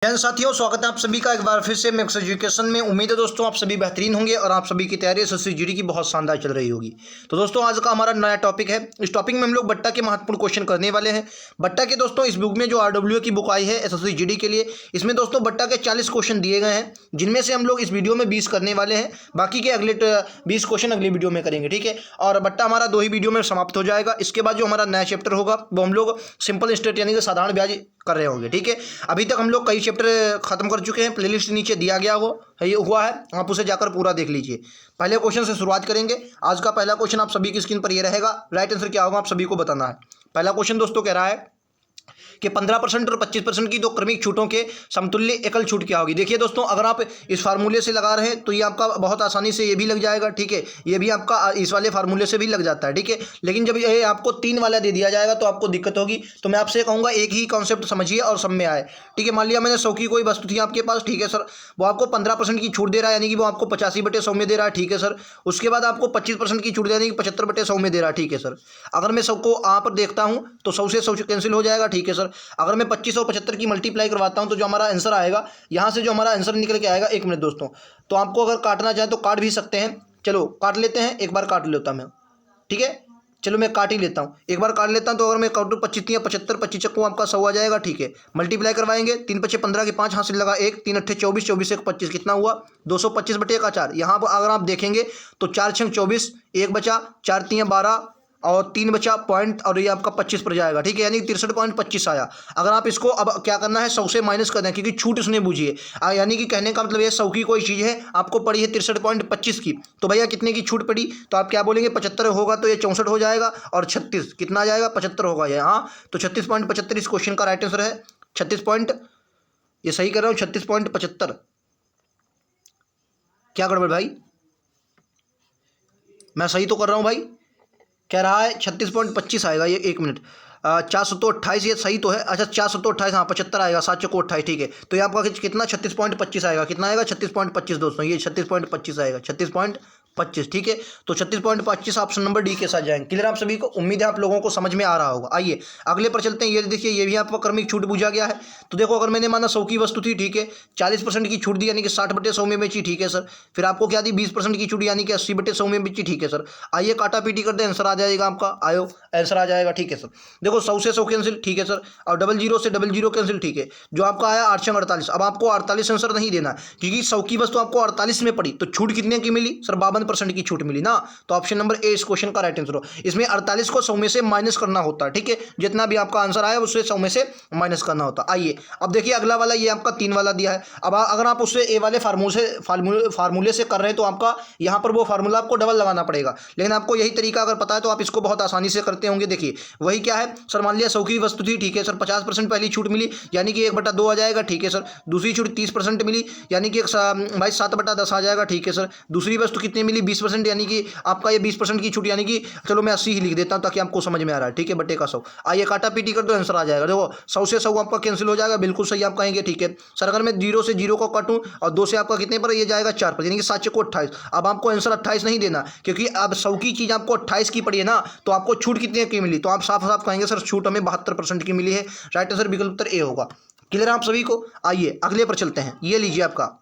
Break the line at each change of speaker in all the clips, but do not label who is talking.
जैन साथियों, स्वागत है आप सभी का एक बार फिर से मैक्स एजुकेशन में। उम्मीद है दोस्तों आप सभी बेहतरीन होंगे और आप सभी की तैयारी एसएससी जीडी की बहुत शानदार चल रही होगी। तो दोस्तों आज का हमारा नया टॉपिक है। इस टॉपिक में हम लोग बट्टा के महत्वपूर्ण क्वेश्चन करने वाले हैं। बट्टा के दोस्तों इस बुक में जो आरडब्ल्यू की बुक आई है एसएससी जीडी के लिए, इसमें दोस्तों बट्टा के 40 क्वेश्चन दिए गए हैं, जिनमें से हम लोग इस वीडियो में 20 करने वाले हैं। बाकी के अगले 20 क्वेश्चन अगली वीडियो में करेंगे, ठीक है। और बट्टा हमारा 2 ही वीडियो में समाप्त हो जाएगा। इसके बाद जो हमारा नया चैप्टर होगा वो हम लोग सिंपल इंटरेस्ट यानी कि साधारण ब्याज कर रहे होंगे, ठीक है। अभी तक हम लोग कई चैप्टर खत्म कर चुके हैं, प्लेलिस्ट नीचे दिया गया हुआ है, आप उसे जाकर पूरा देख लीजिए। पहले क्वेश्चन से शुरुआत करेंगे। आज का पहला क्वेश्चन आप सभी की स्क्रीन पर ये रहेगा। राइट आंसर क्या होगा आप सभी को बताना है। पहला क्वेश्चन दोस्तों कह रहा है कि 15% और 25% की दो क्रमिक छूटों के समतुल्य एकल छूट क्या होगी। देखिए दोस्तों, अगर आप इस फार्मूले से लगा रहे हैं तो ये आपका बहुत आसानी से ये भी लग जाएगा, ठीक है। ये भी आपका इस वाले फार्मूले से भी लग जाता है, ठीक है। लेकिन जब ये आपको 3 वाला दे दिया जाएगा तो आपको दिक्कत होगी। तो मैं आपसे कहूँगा एक ही कॉन्सेप्ट समझिए और सब में आए, ठीक है। मान लिया मैंने 100 की कोई वस्तु थी आपके पास, ठीक है सर, वो आपको 15% की छूट दे रहा है, यानी कि वो आपको 85/100 में दे रहा है, ठीक है सर। उसके बाद आपको 25% की छूट दे, यानी कि 75/100 में दे रहा है, ठीक है सर। अगर मैं 100 को यहाँ पर देखता हूँ तो 100 से 100 कैंसिल हो जाएगा, ठीक है सर। अगर मैं 25 और 75 की मल्टीप्लाई करवाता हूं तो जो हमारा आंसर आएगा, यहां से जो हमारा आंसर निकल के आएगा, 1 मिनट दोस्तों, तो आपको अगर काटना चाहे तो काट भी सकते हैं। चलो काट लेते हैं, एक बार काट लेता मैं, ठीक है। चलो मैं काट ही लेता हूं, एक बार काट लेता हूं। तो अगर मैं काटूं 25 या 75, 25 चक्कू आपका 100 आ जाएगा, ठीक है। मल्टीप्लाई करवाएंगे, 3 × 5 = 15 के 5 हासिल लगा 1, 3 × 8 = 24, 24 × 1 = 25, कितना हुआ 225/4। यहाँ पर अगर आप देखेंगे तो 4 × 6 = 24, 1 बचा, 4 × 3 = 12 और 3 बचा पॉइंट, और ये आपका 25 पर जाएगा, ठीक है। यानी 63.25 आया। अगर आप इसको अब क्या करना है, 100 से माइनस कर दें, क्योंकि छूट इसने बूझी है। यानी कि कहने का मतलब ये 100 की कोई चीज़ है, आपको पड़ी है 63.25 की, तो भैया कितने की छूट पड़ी, तो आप क्या बोलेंगे 75 होगा तो ये 64 हो जाएगा, और 36 कितना आ जाएगा 75 होगा ये, हाँ। तो 36.75 इस क्वेश्चन का राइट आंसर है। 36 पॉइंट, ये सही कर रहा हूँ, 36.75। क्या गड़बड़ भाई, मैं सही तो कर रहा हूँ भाई, कह रहा है 36.25 आएगा ये, 1 मिनट। 428 ये सही तो है। अच्छा 428, हाँ 75 आएगा, 7 × 28, ठीक है। तो ये आपका कितना 36.25 आएगा, कितना आएगा 36.25 दोस्तों, ये 36.25 आएगा, 36.25, ठीक है। तो 36.25 ऑप्शन नंबर डी के साथ जाएंगे। क्लियर आप सभी को, उम्मीद है आप लोगों को समझ में आ रहा होगा। आइए अगले पर चलते हैं। ये देखिए, ये भी आपका क्रमिक छूट पूछा गया है। तो देखो, अगर मैंने माना 100 की वस्तु थी, ठीक है, 40% की छूट दी, यानी कि 60/100 में बेची, ठीक है सर। फिर आपको क्या दी, 20% की छूट, यानी कि 80/100 में बेची, ठीक है सर। आइए काटा पीटी कर दे, आंसर आ जाएगा आपका, आयो आंसर आ जाएगा, ठीक है सर। देखो 100 से 100 कैंसिल, ठीक है सर, और 00 से 00 कैंसिल, ठीक है। जो आपका आया 8 × 48। अब आपको 48 आंसर नहीं देना, क्योंकि 100 की वस्तु आपको 48 में पड़ी, तो छूट कितने की मिली सर, 52% की छूट मिली ना। तो ऑप्शन नंबर ए इस क्वेश्चन का राइट आंसर हो। इसमें 48 को 100 में से माइनस करना होता है, ठीक है। जितना भी आपका आंसर आया उससे 100 में से माइनस करना होता है। आइए अब देखिए अगला वाला, ये आपका 3 वाला दिया है। अब अगर आप उससे ए वाले फार्मूले से कर रहे हैं तो आपका यहाँ पर वो फार्मूला आपको डबल लगाना पड़ेगा। लेकिन आपको यही तरीका अगर पता है तो आप इसको बहुत आसानी से करते होंगे। देखिए वही क्या है सर, मान लिया 100 की वस्तु थी, ठीक है सर, 50% पहली छूट मिली, यानी कि 1/2 आ जाएगा, ठीक है सर। दूसरी छूट 30% मिली, यानी कि भाई 7/10 आ जाएगा, ठीक है सर। दूसरी वस्तु कितनी मिली 20%, यानी कि आपका ये 20% की छूट, यानी कि चलो मैं 80 ही लिख देता हूं ताकि आपको समझ में आ रहा है, ठीक है। बटे का 100। आइए काटा पीटी कर दो, आंसर आ जाएगा। देखो 100 से 100 आपका कैंसिल हो जाएगा, बिल्कुल सही आप कहेंगे, ठीक है सर। अगर मैं 0 से 0 को काटूं और 2 से आपका कितने पर, ये जाएगा 4 पर, यानी कि 7 × 28। अब आपको आंसर 28 नहीं देना, क्योंकि अब 100 की चीज़ आपको 28 की पड़ी है ना, तो आपको छूट कितने की मिली, तो आप साफ साफ कहेंगे सर छूट हमें 72% की मिली है। राइट आंसर विकल्प उत्तर ए होगा। क्लियर आप सभी को। आइए अगले पर चलते हैं। ये लीजिए आपका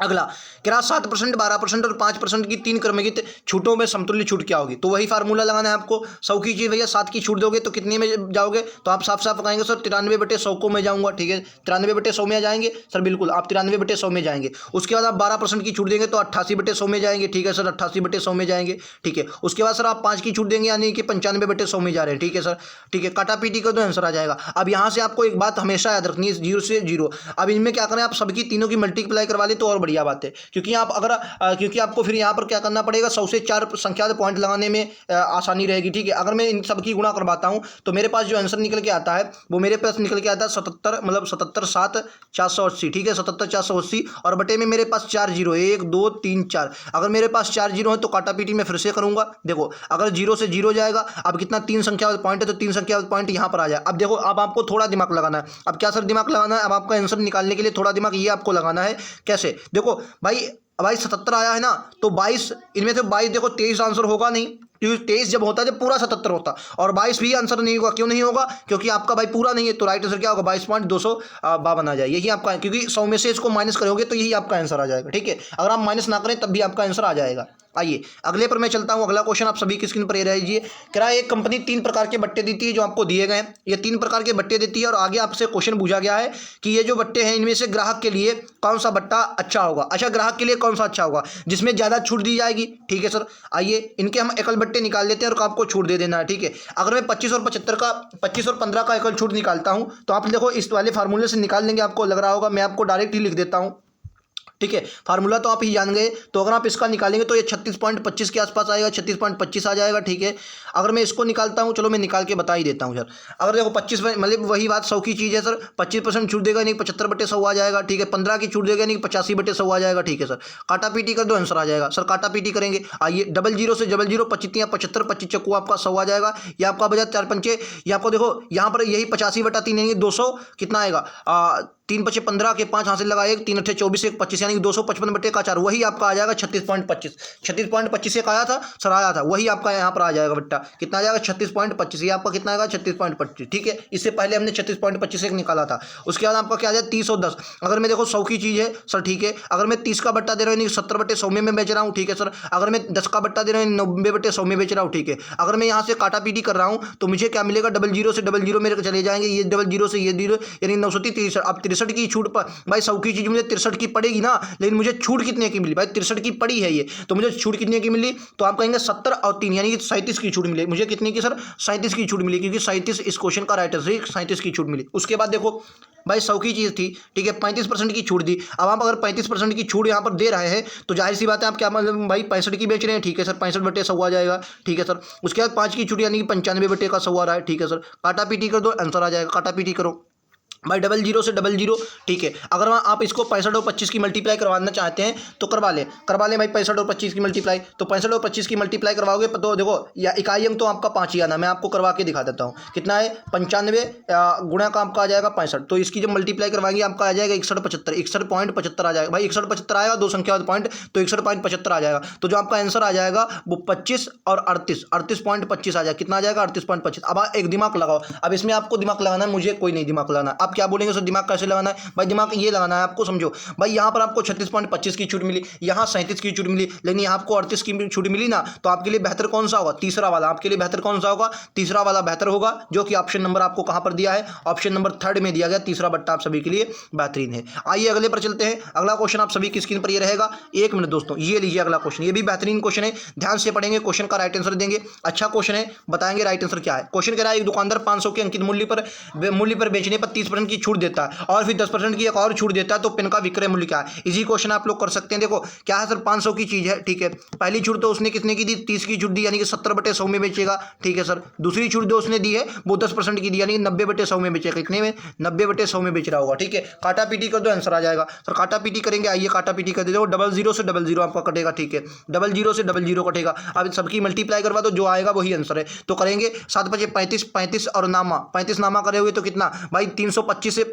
अगला, क्या 7%, 12% और 5% की 3 क्रमिक छूटों में समतुल्य छूट क्या होगी। तो वही फार्मूला लगाना है आपको। 100 की चीज़ भैया 7 की छूट दोगे तो कितने में जाओगे, तो आप साफ साफ कहेंगे सर 93/100 को मैं जाऊंगा, ठीक है। 93/100 में जाएंगे सर, बिल्कुल आप 93/100 में जाएंगे। उसके बाद आप 12% की छूट देंगे तो 88/100 में जाएंगे, ठीक है सर, 88/100 में जाएंगे, ठीक है। उसके बाद सर आप 5 की छूट देंगे, यानी कि 95/100 में जा रहे हैं, ठीक है सर, ठीक है। काटा पीटी कर दो, आंसर आ जाएगा। अब यहाँ से आपको एक बात हमेशा याद रखनी है, 0 से 0। अब इनमें क्या करें, आप सबकी तीनों की मल्टीप्लाई करवा ले तो और बढ़िया बात है, क्योंकि आप अगर क्योंकि आपको फिर यहाँ पर क्या करना पड़ेगा, 100 से 4 संख्या पॉइंट लगाने में आसानी रहेगी, ठीक है। अगर मैं इन सब की गुणा करवाता हूँ तो मेरे पास जो आंसर निकल के आता है वो मेरे पास निकल के आता है 77, मतलब 77/7 480, ठीक है, 77/480। और बटे में मेरे पास 4 जीरो, 1 2 3 4। अगर मेरे पास 4 जीरो है तो काटा पीटी में फिर से करूंगा। देखो अगर 0 से 0 जाएगा, अब कितना 3 संख्या पॉइंट है, तो 3 संख्या पॉइंट यहाँ पर आ जाए। अब देखो अब आपको थोड़ा दिमाग लगाना है। अब क्या सर दिमाग लगाना है, अब आपका आंसर निकालने के लिए थोड़ा दिमाग ये आपको लगाना है। कैसे, देखो भाई 77 आया है ना, तो 22, इनमें से 22 देखो 23 आंसर होगा नहीं, 23 जब होता है जब पूरा 77 होता, और 22 भी आंसर नहीं होगा। क्यों नहीं होगा? क्योंकि आपका भाई पूरा नहीं है, तो राइट आंसर क्या होगा? 22.252 आ जाए, यही आपका, क्योंकि 100 में से इसको माइनस करोगे तो यही आपका आंसर आ जाएगा। ठीक है, अगर आप माइनस ना करें तब भी आपका आंसर आ जाएगा। आइए अगले पर मैं चलता हूं। अगला क्वेश्चन आप सभी की स्क्रीन पर ये रहिए। कह रहा है एक कंपनी 3 प्रकार के बट्टे देती है जो आपको दिए गए हैं। ये 3 प्रकार के बट्टे देती है और आगे आपसे क्वेश्चन पूछा गया है कि ये जो बट्टे हैं इनमें से ग्राहक के लिए कौन सा बट्टा अच्छा होगा। अच्छा, ग्राहक के लिए कौन सा अच्छा होगा? जिसमें ज़्यादा छूट दी जाएगी। ठीक है सर, आइए इनके हम एकल बट्टे निकाल लेते हैं और आपको छूट दे देना है। ठीक है, अगर मैं 25 और 75 का 25 और 15 का एकल छूट निकालता हूं तो आप देखो इस वाले फार्मूले से निकाल लेंगे, आपको लग रहा होगा। मैं आपको डायरेक्ट ही लिख देता हूं। ठीक है, फार्मूला तो आप ही जान गए। तो अगर आप इसका निकालेंगे तो ये 36.25 के आसपास आएगा, 36.25 आ जाएगा। ठीक है, अगर मैं इसको निकालता हूं, चलो मैं निकाल के बता ही देता हूं सर। अगर देखो 25 मतलब वही बात 100 की चीज़ है सर। 25% छूट देगा नहीं 75/100 आ जाएगा। ठीक है, 15 की छूट देगा नहीं 85/100 आ जाएगा। ठीक है सर, काटा पीटी कर दो, आंसर आ जाएगा। सर काटा पीटी करेंगे, आइए 00 से 00 25 75 25 चक्कू आपका 100 आ जाएगा। ये आपका बजा 4 पंचे, ये आपको देखो यहाँ पर यही 85/3 यानी 200 कितना आएगा? 3 पचे 15 के 5 हासिल लगाए, 3 अट्ठे 24 1 25 यानी 255/4, वही आपका आ जाएगा 36.25। 36.25 एक आया था सर, आया था, वही आपका यहाँ पर आ जाएगा बट्टा। कितना आ जाएगा? 36.25। ये आपका कितना आएगा? 36.25। ठीक है, इससे पहले हमने 36.25 एक निकाला था। उसके बाद आपका क्या आ जाए? 30 और 10। अगर मैं देखो 100 की चीज़ है सर। ठीक है, अगर मैं 30 का बट्टा दे रहा हूँ 70/100 में मैं बेच रहा हूँ। ठीक है सर, अगर मैं 10 का बट्टा दे रहा हूँ 90/100 में बेच रहा हूँ। ठीक है, अगर मैं यहाँ से काटा पीटी कर रहा हूँ तो मुझे क्या मिलेगा? 00 से 00 मेरे चले जाएंगे, ये 00 से ये 0 यानी 963। अब 63 की छूट पर भाई 100 की चीज मुझे 63 की पड़ेगी ना, लेकिन मुझे छूट कितने की मिली? भाई 63 की पड़ी है ये, तो मुझे छूट कितने की मिली? तो आप कहेंगे 70 और 3 यानी कि 37 की छूट मिली। मुझे कितने की सर? 37 की छूट मिली, क्योंकि 37 इस क्वेश्चन का राइट आंसर 37 की छूट मिली। उसके बाद देखो भाई 100 की चीज़ थी। ठीक है, 35% की छूट दी। अब आप अगर 35% की छूट यहाँ पर दे रहे हैं तो जाहिर सी बात है आप क्या मतलब भाई 65 की बेच रहे हैं। ठीक है सर, 65/100 आ जाएगा। ठीक है सर, उसके बाद 5 की छूट यानी कि 95/100 आ रहा है। ठीक है सर, काटा पीटी कर दो, आंसर आ जाएगा। काटा पीटी करो भाई 00 से 00। ठीक है, अगर आप इसको 65 और 25 की मल्टीप्लाई करवाना चाहते हैं तो करवा लें भाई 65 और 25 की मल्टीप्लाई। तो 65 और 25 की मल्टीप्लाई करवाओगे तो देखो या इकाई अंक तो आपका 5 ही आना। मैं आपको करवा के दिखा देता हूँ कितना है। 95 गुणा का आपका आ जाएगा 65, तो इसकी जब मल्टीप्लाई करवाएंगे आपका आ जाएगा 61/75। 61.75 आ जाएगा भाई, 61/75 आएगा, 2 संख्या पॉइंट, तो 61.75 आ जाएगा। तो जो आपका आंसर आ जाएगा वो 25 और 38.25 आ जाएगा। कितना आ जाएगा? 38.25। अब एक दिमाग लगाओ, अब इसमें आपको दिमाग लगाना है, मुझे कोई नहीं दिमाग लगाना। आप क्या बोलेंगे सर दिमाग कैसे लगाना है? भाई दिमाग ये लगाना है आपको, समझो भाई यहाँ पर आपको 36.25 की छूट मिली, यहाँ 37 की छूट मिली, लेकिन यहाँ आपको 38 की छूट मिली ना, तो आपके लिए बेहतर कौन सा होगा? तीसरा वाला। आपके लिए बेहतर कौन सा होगा? तीसरा वाला बेहतर होगा, जो कि ऑप्शन नंबर आपको कहाँ पर दिया है? ऑप्शन नंबर 3 में दिया गया। तीसरा बट्टा आप सभी के लिए बेहतरीन है। आइए अगले पर चलते हैं। अगला क्वेश्चन आप सभी की स्क्रीन पर ये रहेगा। 1 मिनट दोस्तों, ये लीजिए अगला क्वेश्चन। ये भी बेहतरीन क्वेश्चन है, ध्यान से पढ़ेंगे, क्वेश्चन का राइट आंसर देंगे। अच्छा क्वेश्चन है, बताएंगे राइट आंसर क्या है। क्वेश्चन कह रहा है एक दुकानदार 500 के अंकित मूल्य पर बेचने पर 30% की छूट देता है और फिर 10% की एक और छूट देता है, तो पेन का विक्रय मूल्य क्या है? इजी क्वेश्चन आप लोग कर सकते हैं। देखो क्या है सर, 500 की चीज है। ठीक है, पहली छूट तो उसने कितने की दी? 30 की छूट दी, यानी कि 70/100 में बेचेगा। ठीक है सर, दूसरी छूट जो उसने दी है वो 10% की दी, यानी कि 90/100 में बेचेगा। कितने में? 90/100 में बेच रहा होगा। ठीक है, काटा पीटी कर दो, आंसर आ जाएगा। सर काटा पीटी करेंगे, आइए काटा पीटी कर दो। 00 से 00 आपका कटेगा। ठीक है, 00 से 00 कटेगा। अब सबकी मल्टीप्लाई करवा दो, जो आएगा वही आंसर है। तो करेंगे 7 5 35, 35 और नामा 35 नामा करे हुए तो कितना भाई 325 से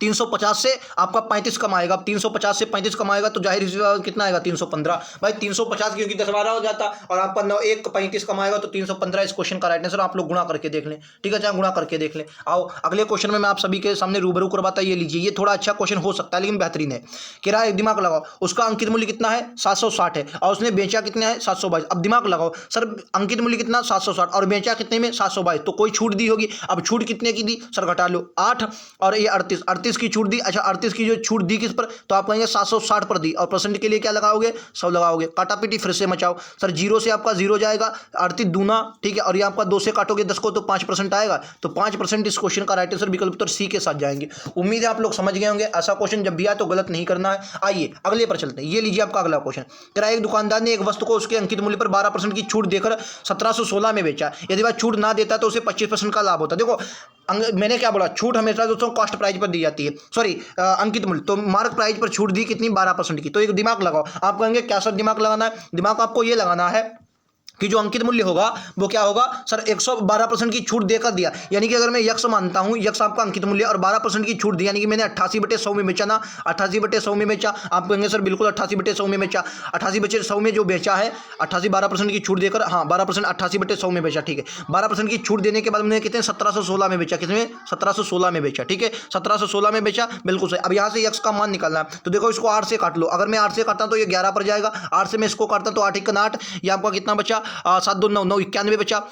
350 से आपका 35 कम आएगा। अब 350 से 35 कम आएगा तो जाहिर सी बात कितना आएगा? 315। भाई 350 क्योंकि 10/12 हो जाता, और आपका 9 1 35 कम आएगा तो 315 इस क्वेश्चन का राइट आंसर। आप लोग गुणा करके देख लें। ठीक है, चाहे गुणा करके देख लें। आओ अगले क्वेश्चन में मैं आप सभी के सामने रूबरू करवाता। ये लीजिए, ये थोड़ा अच्छा क्वेश्चन हो सकता है लेकिन बेहतरीन है। कह रहा है दिमाग लगाओ, उसका अंकित मूल्य कितना है? 760 है, और उसने बेचा कितना है? 722। अब दिमाग लगाओ सर, अंकित मूल्य कितना? 760, और बेचा कितने में? 722। तो कोई छूट दी होगी। अब छूट कितने की दी सर? घटा लो, 8 और ये 38 की छूट दी। अच्छा 38 की जो छूट दी किस पर? तो आप कहेंगे 760 पर दी, और परसेंट के लिए क्या लगाओगे? 100 लगाओगे। काटा पीटी फिर से मचाओ सर, 0 से आपका 0 जाएगा, 38 दूना। ठीक है, और ये आपका 2 से काटोगे 10 को तो 5% आएगा, तो 5% इस क्वेश्चन का राइट आंसर विकल्प उत्तर सी के साथ जाएंगे। उम्मीद है आप लोग समझ गए होंगे। ऐसा क्वेश्चन जब भी आए तो गलत नहीं करना है। आइए अगले पर चलते हैं। ये लीजिए आपका अगला क्वेश्चन। तेरा एक दुकानदार ने एक वस्तु को उसके अंकित मूल्य पर 12% की छूट देकर 1716 में बेचा। यदि वह छूट ना देता तो उसे 25% का लाभ होता। देखो मैंने क्या बोला, छूट हमेशा दोस्तों कॉस्ट प्राइस पर दी जाती है, सॉरी अंकित मूल्य। तो मार्क प्राइस पर छूट दी कितनी? 12% की। तो एक दिमाग लगाओ। आप कहेंगे क्या सर दिमाग लगाना है? दिमाग आपको ये लगाना है कि जो अंकित मूल्य होगा वो क्या होगा सर 112% की छूट देकर दिया। यानी कि अगर मैं यक्स मानता हूं, यक्स आपका अंकित मूल्य और 12% की छूट दी, यानी कि मैंने 88/100 में बेचा ना, 88/100 में बेचा। आप कहेंगे सर बिल्कुल 88/100 में बेचा, 88/100 में जो बेचा है 88 12% की छूट देकर, हाँ 12% 88/100 में बेचा, ठीक है। 12% की छूट देने के बाद मैंने कितने 1716 में बेचा, कितने 1716 में बेचा, ठीक है 1716 में बेचा, बिल्कुल सही। अब यहाँ से यक्स का मान निकालना है, तो देखो इसको 8 से काट लो। अगर मैं 8 से काटता तो ये 11 पर जाएगा, 8 से मैं इसको काटता तो 8 1 8, ये आपका कितना बचा 7 2 9 9 91 बचा,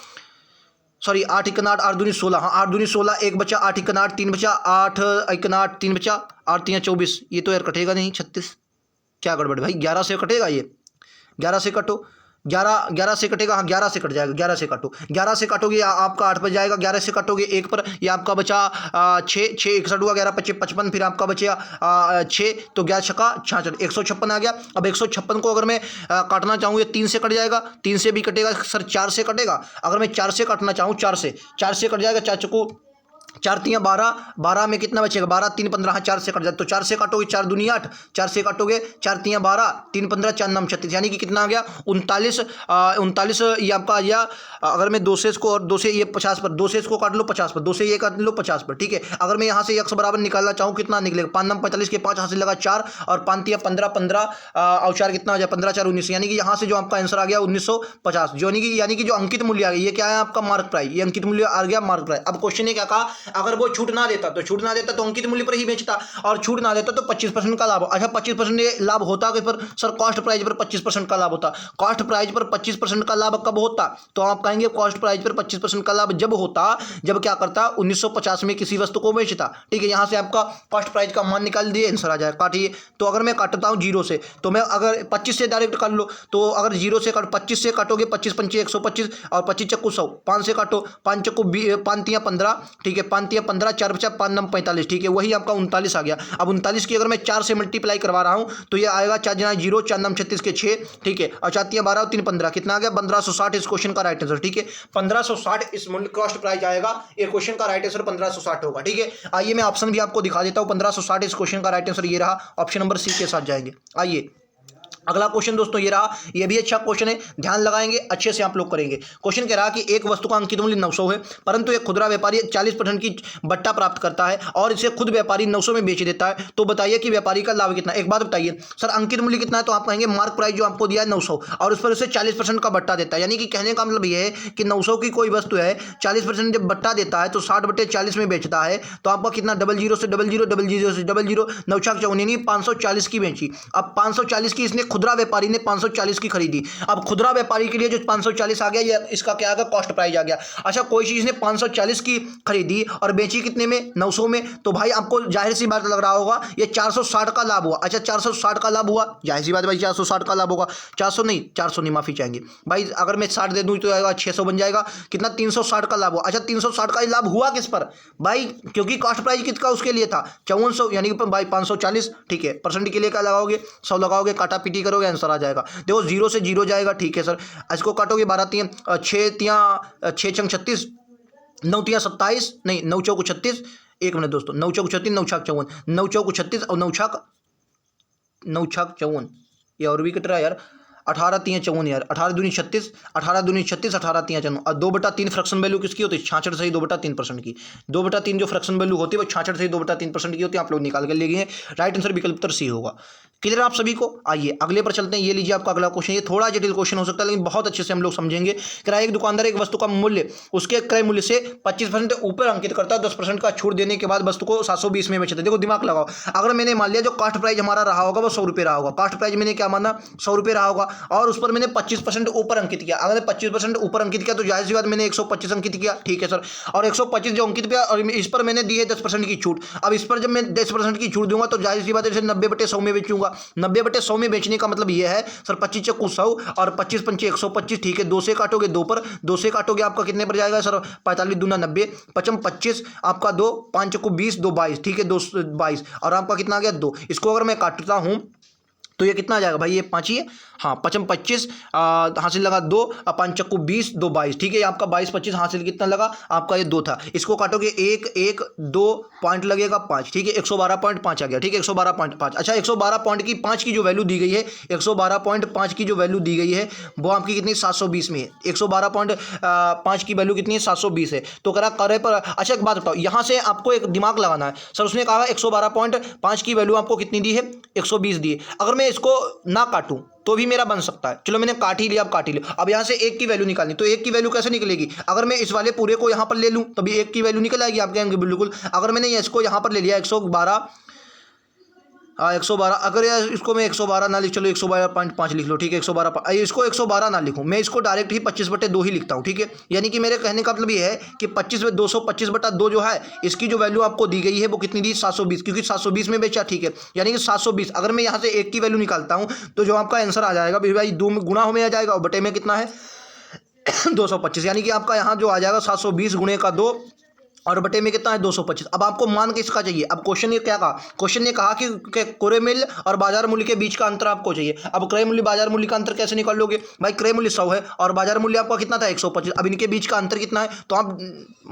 सॉरी 8 1 8 8 दूनी 16, हाँ 8 दूनी 16, एक बचा 8 1 8 3 बचा, 8 1 8 3 बचा, 8 3 24, ये तो यार कटेगा नहीं 36, क्या गड़बड़ भाई 11 से कटेगा ये, 11 से कटो, 11 से कटेगा, हाँ 11 से कट जाएगा, 11 से काटो, 11 से काटोगे आपका 8 पर जाएगा, 11 से काटोगे 1 पर, ये आपका बचा 6 6 61 हुआ, 11 25 55, फिर आपका बचा 6, तो 11 छक्का 66, 156 आ गया। अब 156 को अगर मैं काटना चाहूँ ये 3 से कट जाएगा, 3 से भी कटेगा सर, 4 से कटेगा। अगर मैं 4 से काटना चाहूँ 4 से कट जाएगा, 4 चक्कू 4 3 12, 12 में कितना बचेगा 12 3 15, हाँ 4 से कट जाए तो 4 से काटोगे 4 दूनी 8, 4 से काटोगे 4 3 12 3 15 4 9 36, यानी कि कितना आ गया 39 39, ये आपका आ गया। अगर मैं 2 से इसको और 2 से ये 50 पर, 2 से इसको काट लो 50 पर, 2 से ये काट लो 50 पर, ठीक है। अगर मैं यहाँ से यक्स बराबर निकालना चाहूँ कितना निकलेगा 5 9 45 के 5 हासिल लगा 4 और 5 3 15 15 और 4 कितना आ जाए 15 4 19, यानी कि यहाँ से जो आपका आंसर आ गया 1950, जो यानी कि जो अंकित मूल्य आ गया ये क्या है आपका मार्क प्राइस, ये अंकित मूल्य आ गया मार्क प्राइस। अब क्वेश्चन ने क्या कहा, अगर वो छूट ना देता तो अंकित मूल्य पर ही बेचता, और छूट ना देता तो 25% का लाभ। अच्छा 25% लाभ होता कि पर सर कॉस्ट प्राइस पर 25% का लाभ होता, कॉस्ट प्राइस पर 25% का लाभ कब होता, तो आप कहेंगे कॉस्ट प्राइस पर 25% का लाभ जब होता जब क्या करता 1950 में किसी वस्तु को बेचता, ठीक है। यहां से आपका कॉस्ट प्राइस का मान निकाल दिए, आंसर आ जाए काटिए। तो अगर मैं काटता हूं 0 से, तो मैं अगर 25 से डायरेक्ट कर लो, तो अगर 0 से काट 25 से काटोगे 25 5 125 और 25 चक्कू 100, 5 से काटो 5 चक्कू 5 3 15, ठीक है 5 3 15 4 बचा 5 9 45, ठीक है वही आपका 39 आ गया। अब 39 की अगर मैं 4 से मल्टीप्लाई करवा रहा हूं तो ये आएगा 4 जना 0 4 9 36 के 6, ठीक है और 4 3 12 और 3 15, कितना आ गया 1560 इस क्वेश्चन का राइट आंसर, ठीक है 1560 इस मूल्य कॉस्ट प्राइस आएगा, ये क्वेश्चन का राइट आंसर 1560 होगा, ठीक है। आइए मैं ऑप्शन भी आपको दिखा देता हूं, 1560 इस क्वेश्चन का राइट आंसर ये रहा, ऑप्शन नंबर सी के साथ जाएंगे। आइए अगला क्वेश्चन दोस्तों ये रहा, ये भी अच्छा क्वेश्चन है, ध्यान लगाएंगे अच्छे से आप लोग करेंगे। क्वेश्चन कह रहा कि एक वस्तु का अंकित मूल्य 900 है, परंतु एक खुदरा व्यापारी 40% की बट्टा प्राप्त करता है और इसे खुद व्यापारी 900 में बेच देता है, तो बताइए कि व्यापारी का लाभ कितना। एक बात बताइए सर अंकित मूल्य कितना है, तो आप कहेंगे मार्क प्राइस जो आपको दिया है 900 और उस पर उसे 40% का बट्टा देता है, यानी कि कहने का मतलब ये है कि 900 की कोई वस्तु है 40% जब बट्टा देता है तो 60/40 में बेचता है, तो आपका कितना 00 से 00 00 से 00 9 4 यानी 540 की बेची। अब 540 की इसने खुदरा व्यापारी ने 540 की खरीदी। अब खुदरा व्यापारी के लिए जो 540 आ गया ये इसका क्या आ गया कॉस्ट प्राइस आ गया। अच्छा कोई चीज ने 540 की खरीदी और बेची कितने में 900 में, तो भाई आपको जाहिर सी बात लग रहा होगा ये 460 का लाभ हुआ। अच्छा 460 का लाभ हुआ, जाहिर सी बात भाई 460 का लाभ होगा, 400 नहीं माफी चाहेंगे भाई, अगर मैं 60 दे दूं तो आएगा 600 बन जाएगा, कितना 360 का लाभ हुआ। अच्छा 360 का लाभ हुआ किस पर भाई, क्योंकि कॉस्ट प्राइस किसका उसके लिए था 5400, यानी कि भाई 540, ठीक है परसेंट के लिए क्या लगाओगे 100 लगाओगे, काटा पीटी करोगे आंसर आ जाएगा। देखो 0 से 0 जाएगा, ठीक है सर, इसको काटोगे 12 3 6 3 6 6 36 9 3 27, नहीं 9 चौक 36, एक मिनट दोस्तों 9 चौक 36 9 छाक 54, 9 चौक 36 और 9 छाक 54, ये और भी कट रहा है यार, 18 3 54 यार, 18 दूनी 36, 18 दूनी 36, 18 3 54 और 2/3 फ्रैक्शन वैल्यू किसकी होती है 66 सही 2/3% की, 2/3 जो फ्रैक्शन वैल्यू होती है वो 66 सही 2/3% की होती है, आप लोग निकाल कर ले गए। राइट आंसर विकल्प उत्तर सी होगा। क्लियर आप सभी को। आइए अगले पर चलते हैं, ये लीजिए आपका अगला क्वेश्चन, ये थोड़ा जटिल क्वेश्चन हो सकता है लेकिन बहुत अच्छे से हम लोग समझेंगे। किराए एक दुकानदार एक वस्तु का मूल्य उसके क्रय मूल्य से 25% ऊपर अंकित करता है, 10% का छूट देने के बाद वस्तु को 720 में बेचता है। देखो दिमाग लगाओ, अगर मैंने मान लिया जो कॉस्ट प्राइस हमारा रहा होगा वो 100 रुपये रहा होगा, कॉस्ट प्राइस मैंने क्या माना 100 रुपये रहा होगा और उस पर मैंने 25% ऊपर अंकित किया। अगर 25% ऊपर अंकित किया तो जाहिर सी बात मैंने 125 अंकित किया, ठीक है सर, और 125 जो अंकित किया और इस पर मैंने दी है 10% की छूट। अब इस पर जब मैं 10% की छूट दूंगा तो जाहिर सी बात है 90/100 में बेचूंगा। 90/100 में बेचने का मतलब ये है सर 25 चक्कू 100 और 25 पंचे 125, ठीक है 2 से काटोगे 2 पर, 2 से काटोगे आपका कितने पर जाएगा सर 45 दूना 90, 55 25 आपका 2, 5 चक्कू 20 2 22, ठीक है 2 22 और आपका कितना आ गया 2। इसको अगर मैं काटता हूं तो ये कितना आ जाएगा भाई, ये 5 ही है। हाँ, 5 25 हासिल लगा 2, 5 चक्कू 20, 2 22, ठीक है। ये आपका 22 25 हासिल कितना लगा आपका, ये 2 था। इसको काटोगे 1 1 2 पॉइंट लगेगा 5, ठीक है। 112.5 आ गया, ठीक है। 112.5। अच्छा, 112 पॉइंट की 5 की जो वैल्यू दी गई है, 112.5 की जो वैल्यू दी गई है वो आपकी कितनी 720 में है। 112.5 की वैल्यू कितनी है 720 है। तो करा करे पर। अच्छा एक बात बताओ, यहाँ से आपको एक दिमाग लगाना है। सर उसने कहा 112.5 की वैल्यू आपको कितनी दी है, 120 दी है। अगर मैं इसको ना काटूं तो भी मेरा बन सकता है। चलो मैंने काट ही लिया, अब काट ही लिया। अब यहाँ से 1 की वैल्यू निकालनी, तो 1 की वैल्यू कैसे निकलेगी? अगर मैं इस वाले पूरे को यहाँ पर ले लूँ तभी 1 की वैल्यू निकल आएगी। आप कहेंगे बिल्कुल। अगर मैंने इसको यहाँ पर ले लिया 112, 112, अगर यार इसको मैं 112 ना लिख, चलो 112.5 लिख लो, ठीक है। 112, इसको 112 ना लिखूँ, मैं इसको डायरेक्ट ही 25/2 ही लिखता हूँ, ठीक है। यानी कि मेरे कहने का मतलब ये है कि 225/2 जो है, इसकी जो वैल्यू आपको दी गई है वो कितनी दी, 720, क्योंकि 720 में बेचा, ठीक है। यानी कि 720 अगर मैं यहाँ से 1 की वैल्यू निकालता हूँ तो जो आपका आंसर आ जाएगा भाई 2 में गुणा में आ जाएगा और बटे में कितना है 225। यानी कि आपका यहाँ जो आ जाएगा 720 गुणे का 2 और बटे में कितना है 225। अब आपको मान किसका चाहिए? अब क्वेश्चन ने क्या कहा, क्वेश्चन ने कहा कि क्रय मूल्य और बाजार मूल्य के बीच का अंतर आपको चाहिए। अब क्रय मूल्य बाजार मूल्य का अंतर कैसे निकाल लोगे भाई? क्रय मूल्य 100 है और बाजार मूल्य आपका कितना था 125। अब इनके बीच का अंतर कितना है? तो आप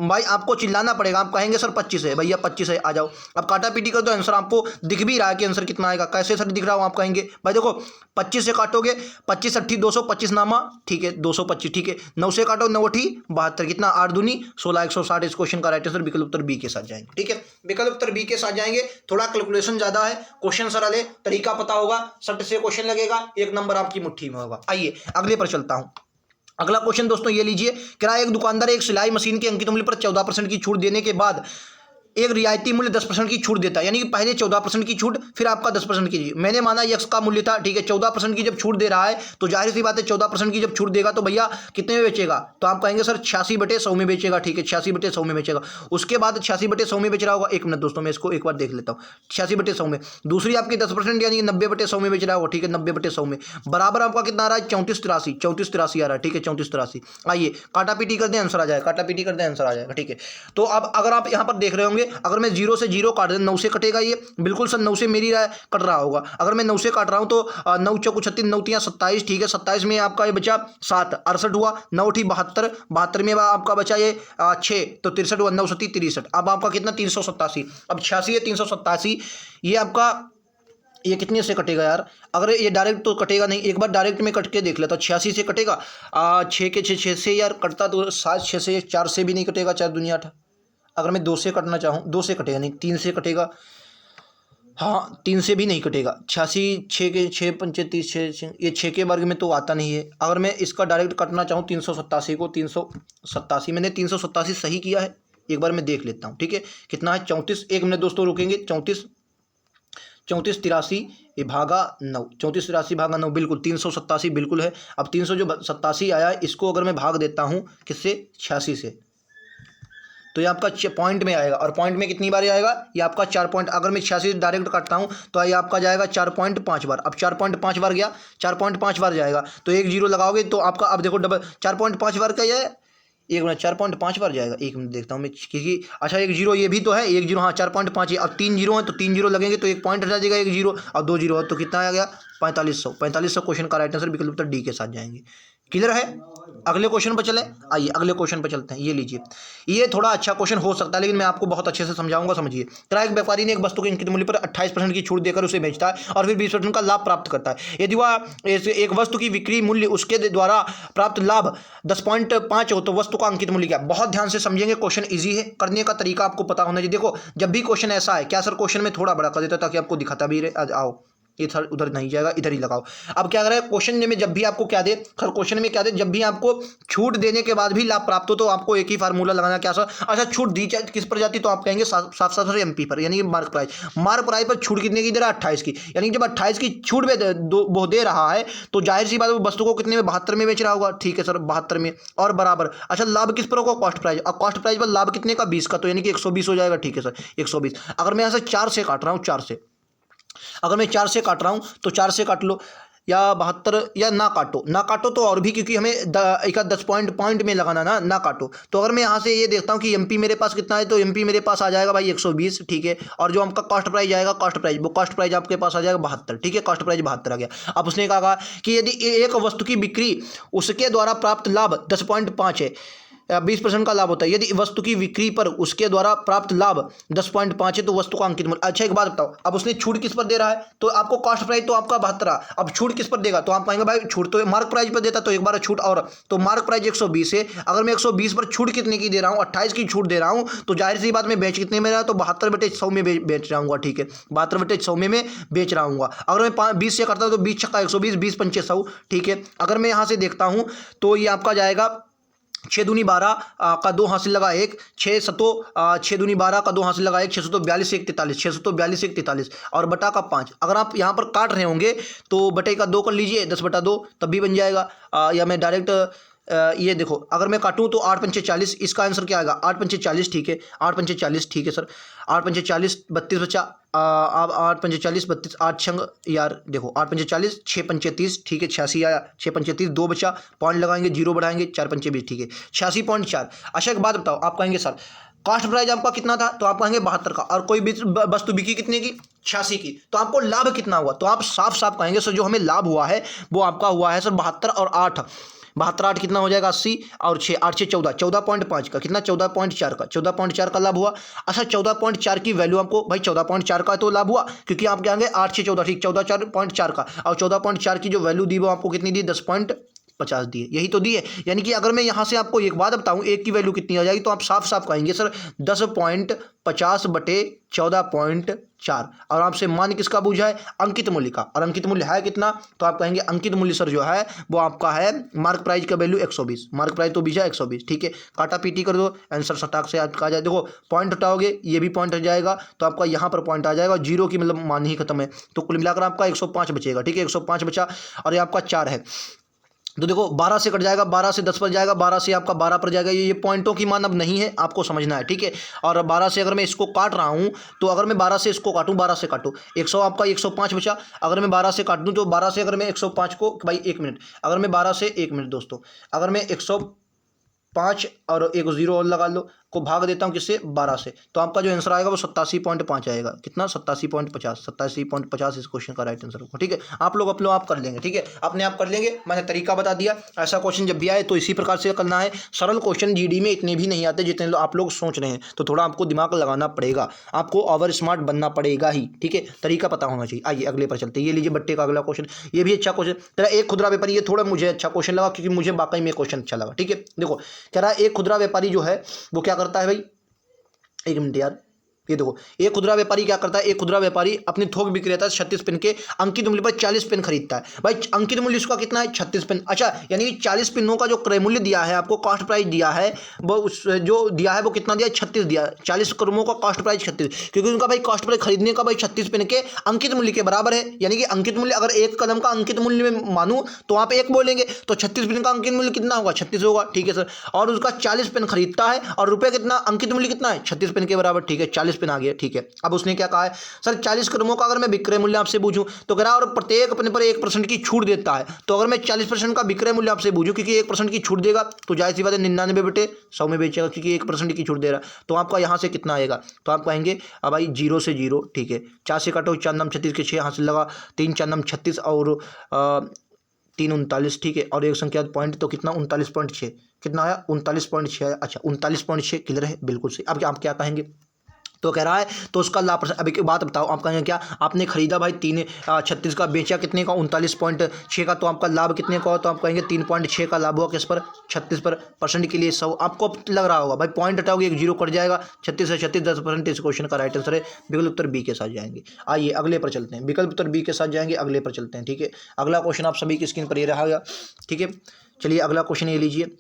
भाई आपको चिल्लाना पड़ेगा, आप कहेंगे सर 25 है भैया, 25 है, आ जाओ। अब काटा पीटी कर दो, आंसर आपको दिख भी रहा है कि आंसर कितना आएगा। कैसे सर दिख रहा हूँ? आप कहेंगे भाई देखो 25 से काटोगे 25 8 225 नामा, ठीक है 225, ठीक है। 9 से काटो 9 8 72, कितना 8 दूनी 16, 160। इस क्वेश्चन का राइट आंसर विकल्प उत्तर बी के साथ जाएंगे, ठीक है। विकल्प उत्तर बी के साथ जाएंगे। थोड़ा कैलकुलेशन ज्यादा है, क्वेश्चन सरल है, तरीका पता होगा, सट से क्वेश्चन लगेगा, 1 नंबर आपकी मुट्ठी में होगा। आइए अगले पर चलता हूं। अगला क्वेश्चन दोस्तों ये लीजिए, कह रहा है एक दुकानदार एक सिलाई मशीन के अंकित मूल्य पर 14% की छूट देने के बाद एक रियायती मूल्य 10% की छूट देता है। यानी कि पहले 14% की छूट, फिर आपका 10% की। मैंने माना यक्स का मूल्य था, ठीक है। 14% की जब छूट दे रहा है तो जाहिर सी बात है 14% की जब छूट देगा तो भैया कितने में बेचेगा? तो आप कहेंगे सर 86/100 में बेचेगा, ठीक है। 86/100 में बेचेगा। उसके बाद 86/100 में बेच रहा होगा। 1 मिनट दोस्तों, मैं इसको एक बार देख लेता हूँ। 86/100 में दूसरी आपकी 10% यानी कि 90/100 में बेच रहा होगा, ठीक है। 90/100 में बराबर आपका कितना आ रहा है 3483 आ रहा है, ठीक है। 3483। आइए काटा पीटी कर दें, आंसर आ जाएगा। काटा पीटी कर दें, आंसर आ जाएगा, ठीक है। तो अब अगर आप यहाँ पर देख रहे होंगे, अगर मैं 0 से 0 काट दें 9 से कटेगा ये, बिल्कुल सर 9 से मेरी राय कट रहा होगा। अगर मैं 9 से काट रहा हूं तो 9 चौको 36, 9 तियां 27, ठीक है। 27 में आपका ये बचा 7, 68 हुआ। 9 8 72, 72 में आपका बचा ये 6, तो 63 हुआ। 9 7 63। अब आपका कितना 387। अब 86 है 387, ये आपका ये कितने से कटेगा यार? अगर ये डायरेक्ट तो कटेगा नहीं, एक बार डायरेक्ट में कट के देख लेता। 86 से कटेगा 6 के 6 से यार कटता तो 7 6 से 4 से भी नहीं कटेगा, 4 दुनिया 8। अगर मैं 2 से कटना चाहूँ, 2 से कटेगा नहीं, 3 से कटेगा। हाँ 3 से भी नहीं कटेगा। 86 6 के 6 पंचे 30, 6 ये 6 के वर्ग में तो आता नहीं है। अगर मैं इसका डायरेक्ट कटना चाहूँ 387 को, 387 मैंने 387 सही किया है, एक बार मैं देख लेता हूँ, ठीक है। कितना है 34। 1 मिनट दोस्तों रुकेंगे। 34 34 83 ये भागा 9, 34 83 भागा 9, बिल्कुल 387 बिल्कुल है। अब 300 जो 87 आया है इसको अगर मैं भाग देता हूँ किससे 86 से, तो ये आपका पॉइंट में आएगा। और पॉइंट में कितनी बार आएगा? ये आपका 4 पॉइंट। अगर मैं 86 डायरेक्ट काटता हूँ तो ये आपका जाएगा 4.5 बार। अब 4.5 बार गया, 4.5 बार जाएगा तो 1 0 लगाओगे तो आपका अब देखो डबल 4.5 बार का ये 1 मिनट 4.5 बार जाएगा। 1 मिनट देखता हूँ मैं, क्योंकि अच्छा 1 0 ये भी तो है, 1 0 हाँ 4.5 है। अब 3 0 है तो 3 0 लगेंगे तो 1 पॉइंट हटा देगा 1 0 और 2 0 है तो कितना आ गया 4500। 4500 क्वेश्चन का राइट आंसर विकल्प उत्तर डी के साथ जाएंगे। क्लियर है? अगले क्वेश्चन पर चले। आइए अगले क्वेश्चन पर चलते हैं। ये लीजिए, ये थोड़ा अच्छा क्वेश्चन हो सकता है लेकिन मैं आपको बहुत अच्छे से समझाऊंगा, समझिए। तरह एक व्यापारी ने एक वस्तु के अंकित मूल्य पर 28% की छूट देकर उसे बेचता है और फिर 20% का लाभ प्राप्त करता है। यदि वह एक वस्तु की बिक्री मूल्य उसके द्वारा प्राप्त लाभ 10.5 हो तो वस्तु का अंकित मूल्य क्या? बहुत ध्यान से समझेंगे, क्वेश्चन ईजी है, करने का तरीका आपको पता होना चाहिए। देखो जब भी क्वेश्चन ऐसा है, क्या सर क्वेश्चन में थोड़ा बड़ा कर देता ताकि आपको दिखाता भी रहे। आओ इधर उधर नहीं जाएगा, इधर ही लगाओ। अब क्या करें, क्वेश्चन में जब भी आपको क्या दे, खैर क्वेश्चन में क्या दे, जब भी आपको छूट देने के बाद भी लाभ प्राप्त हो तो आपको एक ही फार्मूला लगाना। क्या सर? अच्छा छूट दी किस पर जाती तो आप कहेंगे साफ साफ एमपी पर, यानी कि मार्क प्राइस। मार्क प्राइस पर छूट कितने की दे रहा है? 28 की। यानी जब 28 की छूट वो दे रहा है तो जाहिर सी बात है वस्तु को कितने में 72 में बेच रहा होगा, ठीक है सर 72 में। और बराबर अच्छा लाभ किस पर होगा? Cost price. अब कॉस्ट प्राइस पर लाभ कितने का? 20 का, तो यानी कि 120 हो जाएगा, ठीक है सर 120। अगर मैं यहाँ से 4 से काट रहा हूँ, 4 से अगर मैं 4 से काट रहा हूं तो 4 से काट लो, या 72 या ना काटो तो और भी, क्योंकि हमें एक 10 पॉइंट में लगाना ना काटो। तो अगर मैं यहाँ से ये देखता हूँ कि एमपी मेरे पास कितना है, तो एमपी मेरे पास आ जाएगा भाई 120, ठीक है। और जो आपका कॉस्ट प्राइस आएगा, वो कॉस्ट प्राइस आपके पास आ जाएगा 72, ठीक है। कॉस्ट प्राइस 72 आ गया। अब उसने कहा कि यदि एक वस्तु की बिक्री उसके द्वारा प्राप्त लाभ 10.5 है, 20% का लाभ होता है। यदि वस्तु की बिक्री पर उसके द्वारा प्राप्त लाभ 10.5 है तो वस्तु का अंकित मूल्य। अच्छा एक बात बताओ, अब उसने छूट किस पर दे रहा है, तो आपको कॉस्ट प्राइस तो आपका 72, अब छूट किस पर देगा, तो आप कहेंगे भाई छूट तो मार्क प्राइस पर देता, तो एक बार छूट और, तो मार्क प्राइस 120 है। अगर मैं 120 पर छूट कितने की दे रहा हूँ, 28 की छूट दे रहा हूँ, तो जाहिर सी बात मैं बेच कितने में रहा, तो 72/100 में बेच रहा हूँ, ठीक है। 72/100 में मैं बेच रहा हूँ। अगर मैं 20 से करता हूँ तो 20 छक्का 120, 20 पंचे 100, ठीक है। अगर मैं यहाँ से देखता हूँ तो ये आपका जाएगा 6 दूनी 12 का 2 हासिल लगा 1, 6 सतो 6 दूनी 12 का 2 हासिल लगा 1, 6 सतो 42 1 43, 6 सतो 42 1 43 और बटा का 5। अगर आप यहाँ पर काट रहे होंगे तो बटे का 2 कर लीजिए, 10/2 तब भी बन जाएगा। या मैं डायरेक्ट ये देखो, अगर मैं काटूँ तो 8 पंचे 40, इसका आंसर क्या आएगा, 8 पंचे 40, ठीक है। 8 पंचे 40, ठीक है सर। 8 पंचे 40, 32 बचा। अब 8 पंचे 40, 32, 8 छंग यार देखो, 8 पंचे 40, 6 पंचे 30, ठीक है। 86 आया, 6 पंचे 30, 2 बचा, पॉइंट लगाएंगे, 0 बढ़ाएंगे, 4 पंचे 20, ठीक है। 86.4। अच्छा एक बात बताओ, आप कहेंगे सर कॉस्ट प्राइस आपका कितना था, तो आप कहेंगे 72 का, और कोई भी वस्तु बिकी कितने की, 86 की, तो आपको लाभ कितना हुआ, तो आप साफ साफ कहेंगे सर जो हमें लाभ हुआ है वो आपका हुआ है सर 72 और 8, 72 8 कितना हो जाएगा 80, और 6 8 6 14, 14.5 का कितना, 14.4 का, 14.4 का लाभ हुआ। अच्छा 14.4 की वैल्यू आपको भाई 14.4 का तो लाभ हुआ, क्योंकि आप क्या कहेंगे 8 6 14, ठीक, 14.4 का, और 14.4 की जो वैल्यू दी वो आपको कितनी दी, 10.50 दी है, यही तो दी है। यानी कि अगर मैं यहाँ से आपको एक बात बताऊँ एक की वैल्यू कितनी आ जाएगी, तो आप साफ साफ कहेंगे सर 10.50/14, और आपसे मान किसका पूछा है, अंकित मूल्य का, और अंकित मूल्य है कितना, तो आप कहेंगे अंकित मूल्य सर जो है वो आपका है मार्क प्राइस का वैल्यू 120, मार्क प्राइस तो बीजा 120, ठीक है। काटा पीटी कर दो, आंसर सटाक से आपका आ जाए। देखो पॉइंट हटाओगे ये भी पॉइंट हट जाएगा, तो आपका यहाँ पर पॉइंट आ जाएगा, 0 की मतलब मान ही खत्म है, तो कुल मिलाकर आपका 105 बचेगा, ठीक है। 105 बचा, और ये आपका 4 है, तो देखो 12 से कट जाएगा, 12 से 10 पर जाएगा, 12 से आपका 12 पर जाएगा। ये पॉइंटों की मान अब नहीं है, आपको समझना है, ठीक है। और 12 से अगर मैं इसको काट रहा हूँ, तो अगर मैं 12 से इसको काटूँ, 12 से काटूँ, 100 आपका 105 बचा। अगर मैं 12 से काट दूँ तो 12 से अगर मैं 105 को भाई 1 मिनट, अगर मैं 12 से 1 मिनट दोस्तों, अगर मैं 105 और एक 0 और लगा लो को भाग देता हूँ किससे, 12 से, तो आपका जो आंसर आएगा वो 87.5 आएगा। कितना, 87.50 इस क्वेश्चन का राइट आंसर होगा, ठीक है। आप लोग अपने आप कर लेंगे, ठीक है, अपने आप कर लेंगे, मैंने तरीका बता दिया। ऐसा क्वेश्चन जब भी आए तो इसी प्रकार से करना है। सरल क्वेश्चन जीडी में इतने भी नहीं आते जितने आप लोग सोच रहे हैं, तो थोड़ा आपको दिमाग लगाना पड़ेगा, आपको ओवर स्मार्ट बनना पड़ेगा ही, ठीक है। तरीका पता होना चाहिए। आइए अगले पर चलते हैं। ये लीजिए बट्टे का अगला क्वेश्चन, ये भी अच्छा क्वेश्चन, तेरा एक खुदरा व्यापारी, ये थोड़ा मुझे अच्छा क्वेश्चन लगा क्योंकि मुझे वाकई में क्वेश्चन अच्छा लगा, ठीक है। देखो कह रहा है एक खुदरा व्यापारी जो है वो क्या करता है भाई, 1 मिनट यार, ये देखो एक खुदरा व्यापारी क्या करता है, एक खुदरा व्यापारी अपने थोक विक्रेता से 36 पेन के अंकित मूल्य पर 40 पेन खरीदता है। भाई अंकित मूल्य इसका कितना है, 36 पेन। अच्छा यानी कि 40 पेनों का जो क्रय मूल्य दिया है आपको, कॉस्ट प्राइस दिया है, वो उस जो दिया है वो कितना दिया है, 36 दिया है। 40 क्रमों का कॉस्ट प्राइस 36, क्योंकि उनका भाई कॉस्ट प्राइस खरीदने का भाई 36 पेन के अंकित मूल्य के बराबर है। यानी कि अंकित मूल्य अगर एक कलम का अंकित मूल्य में मानूं तो आप एक बोलेंगे, तो 36 पेन का अंकित मूल्य कितना होगा, 36 होगा, ठीक है सर। और उसका 40 पेन खरीदता है और रुपये कितना, अंकित मूल्य कितना है, 36 पेन के बराबर, ठीक है। 40 पेन आ गया, ठीक है। अब उसने क्या कहा है सर, 40 क्रमों का अगर मैं विक्रय मूल्य आपसे पूछूं तो कह रहा है और प्रत्येक पेन पर 1% की छूट देता है। तो अगर मैं 40% का विक्रय मूल्य आपसे पूछूं, क्योंकि 1% की छूट देगा तो जाहिर सी बात है 99/100 में बेचेगा, क्योंकि 1% की छूट दे रहा है। तो आपका यहाँ से कितना आएगा, तो आप कहेंगे अब भाई 0 से 0, ठीक है। 4 से काटो, 4 9 36 के 6 हासिल लगा, 3 4 9 36 और 3 39, ठीक है। और एक संख्या पॉइंट, तो कितना 39.6, कितना आया 39.6 आया। अच्छा 39.6 क्लियर है, बिल्कुल सही। अब आप क्या कहेंगे, तो कह रहा है तो उसका लाभ। अभी एक बात बताओ, आप कहेंगे क्या, आपने खरीदा भाई 36 का, बेचा कितने का 39.6 का, तो आपका लाभ कितने का हो, तो आप कहेंगे 3.6 का लाभ हुआ किस पर, 36 पर। परसेंट के लिए 100 आपको लग रहा होगा भाई, पॉइंट हटाओगे एक 0 कट जाएगा, 36 से 36 10%। इस क्वेश्चन का राइट आंसर है विकल्प उत्तर बी के साथ जाएंगे। आइए अगले पर चलते हैं, विकल्प उत्तर बी के साथ जाएंगे, अगले पर चलते हैं, ठीक है। अगला क्वेश्चन आप सभी की स्क्रीन पर ये रहा, ठीक है। चलिए अगला क्वेश्चन ये लीजिए,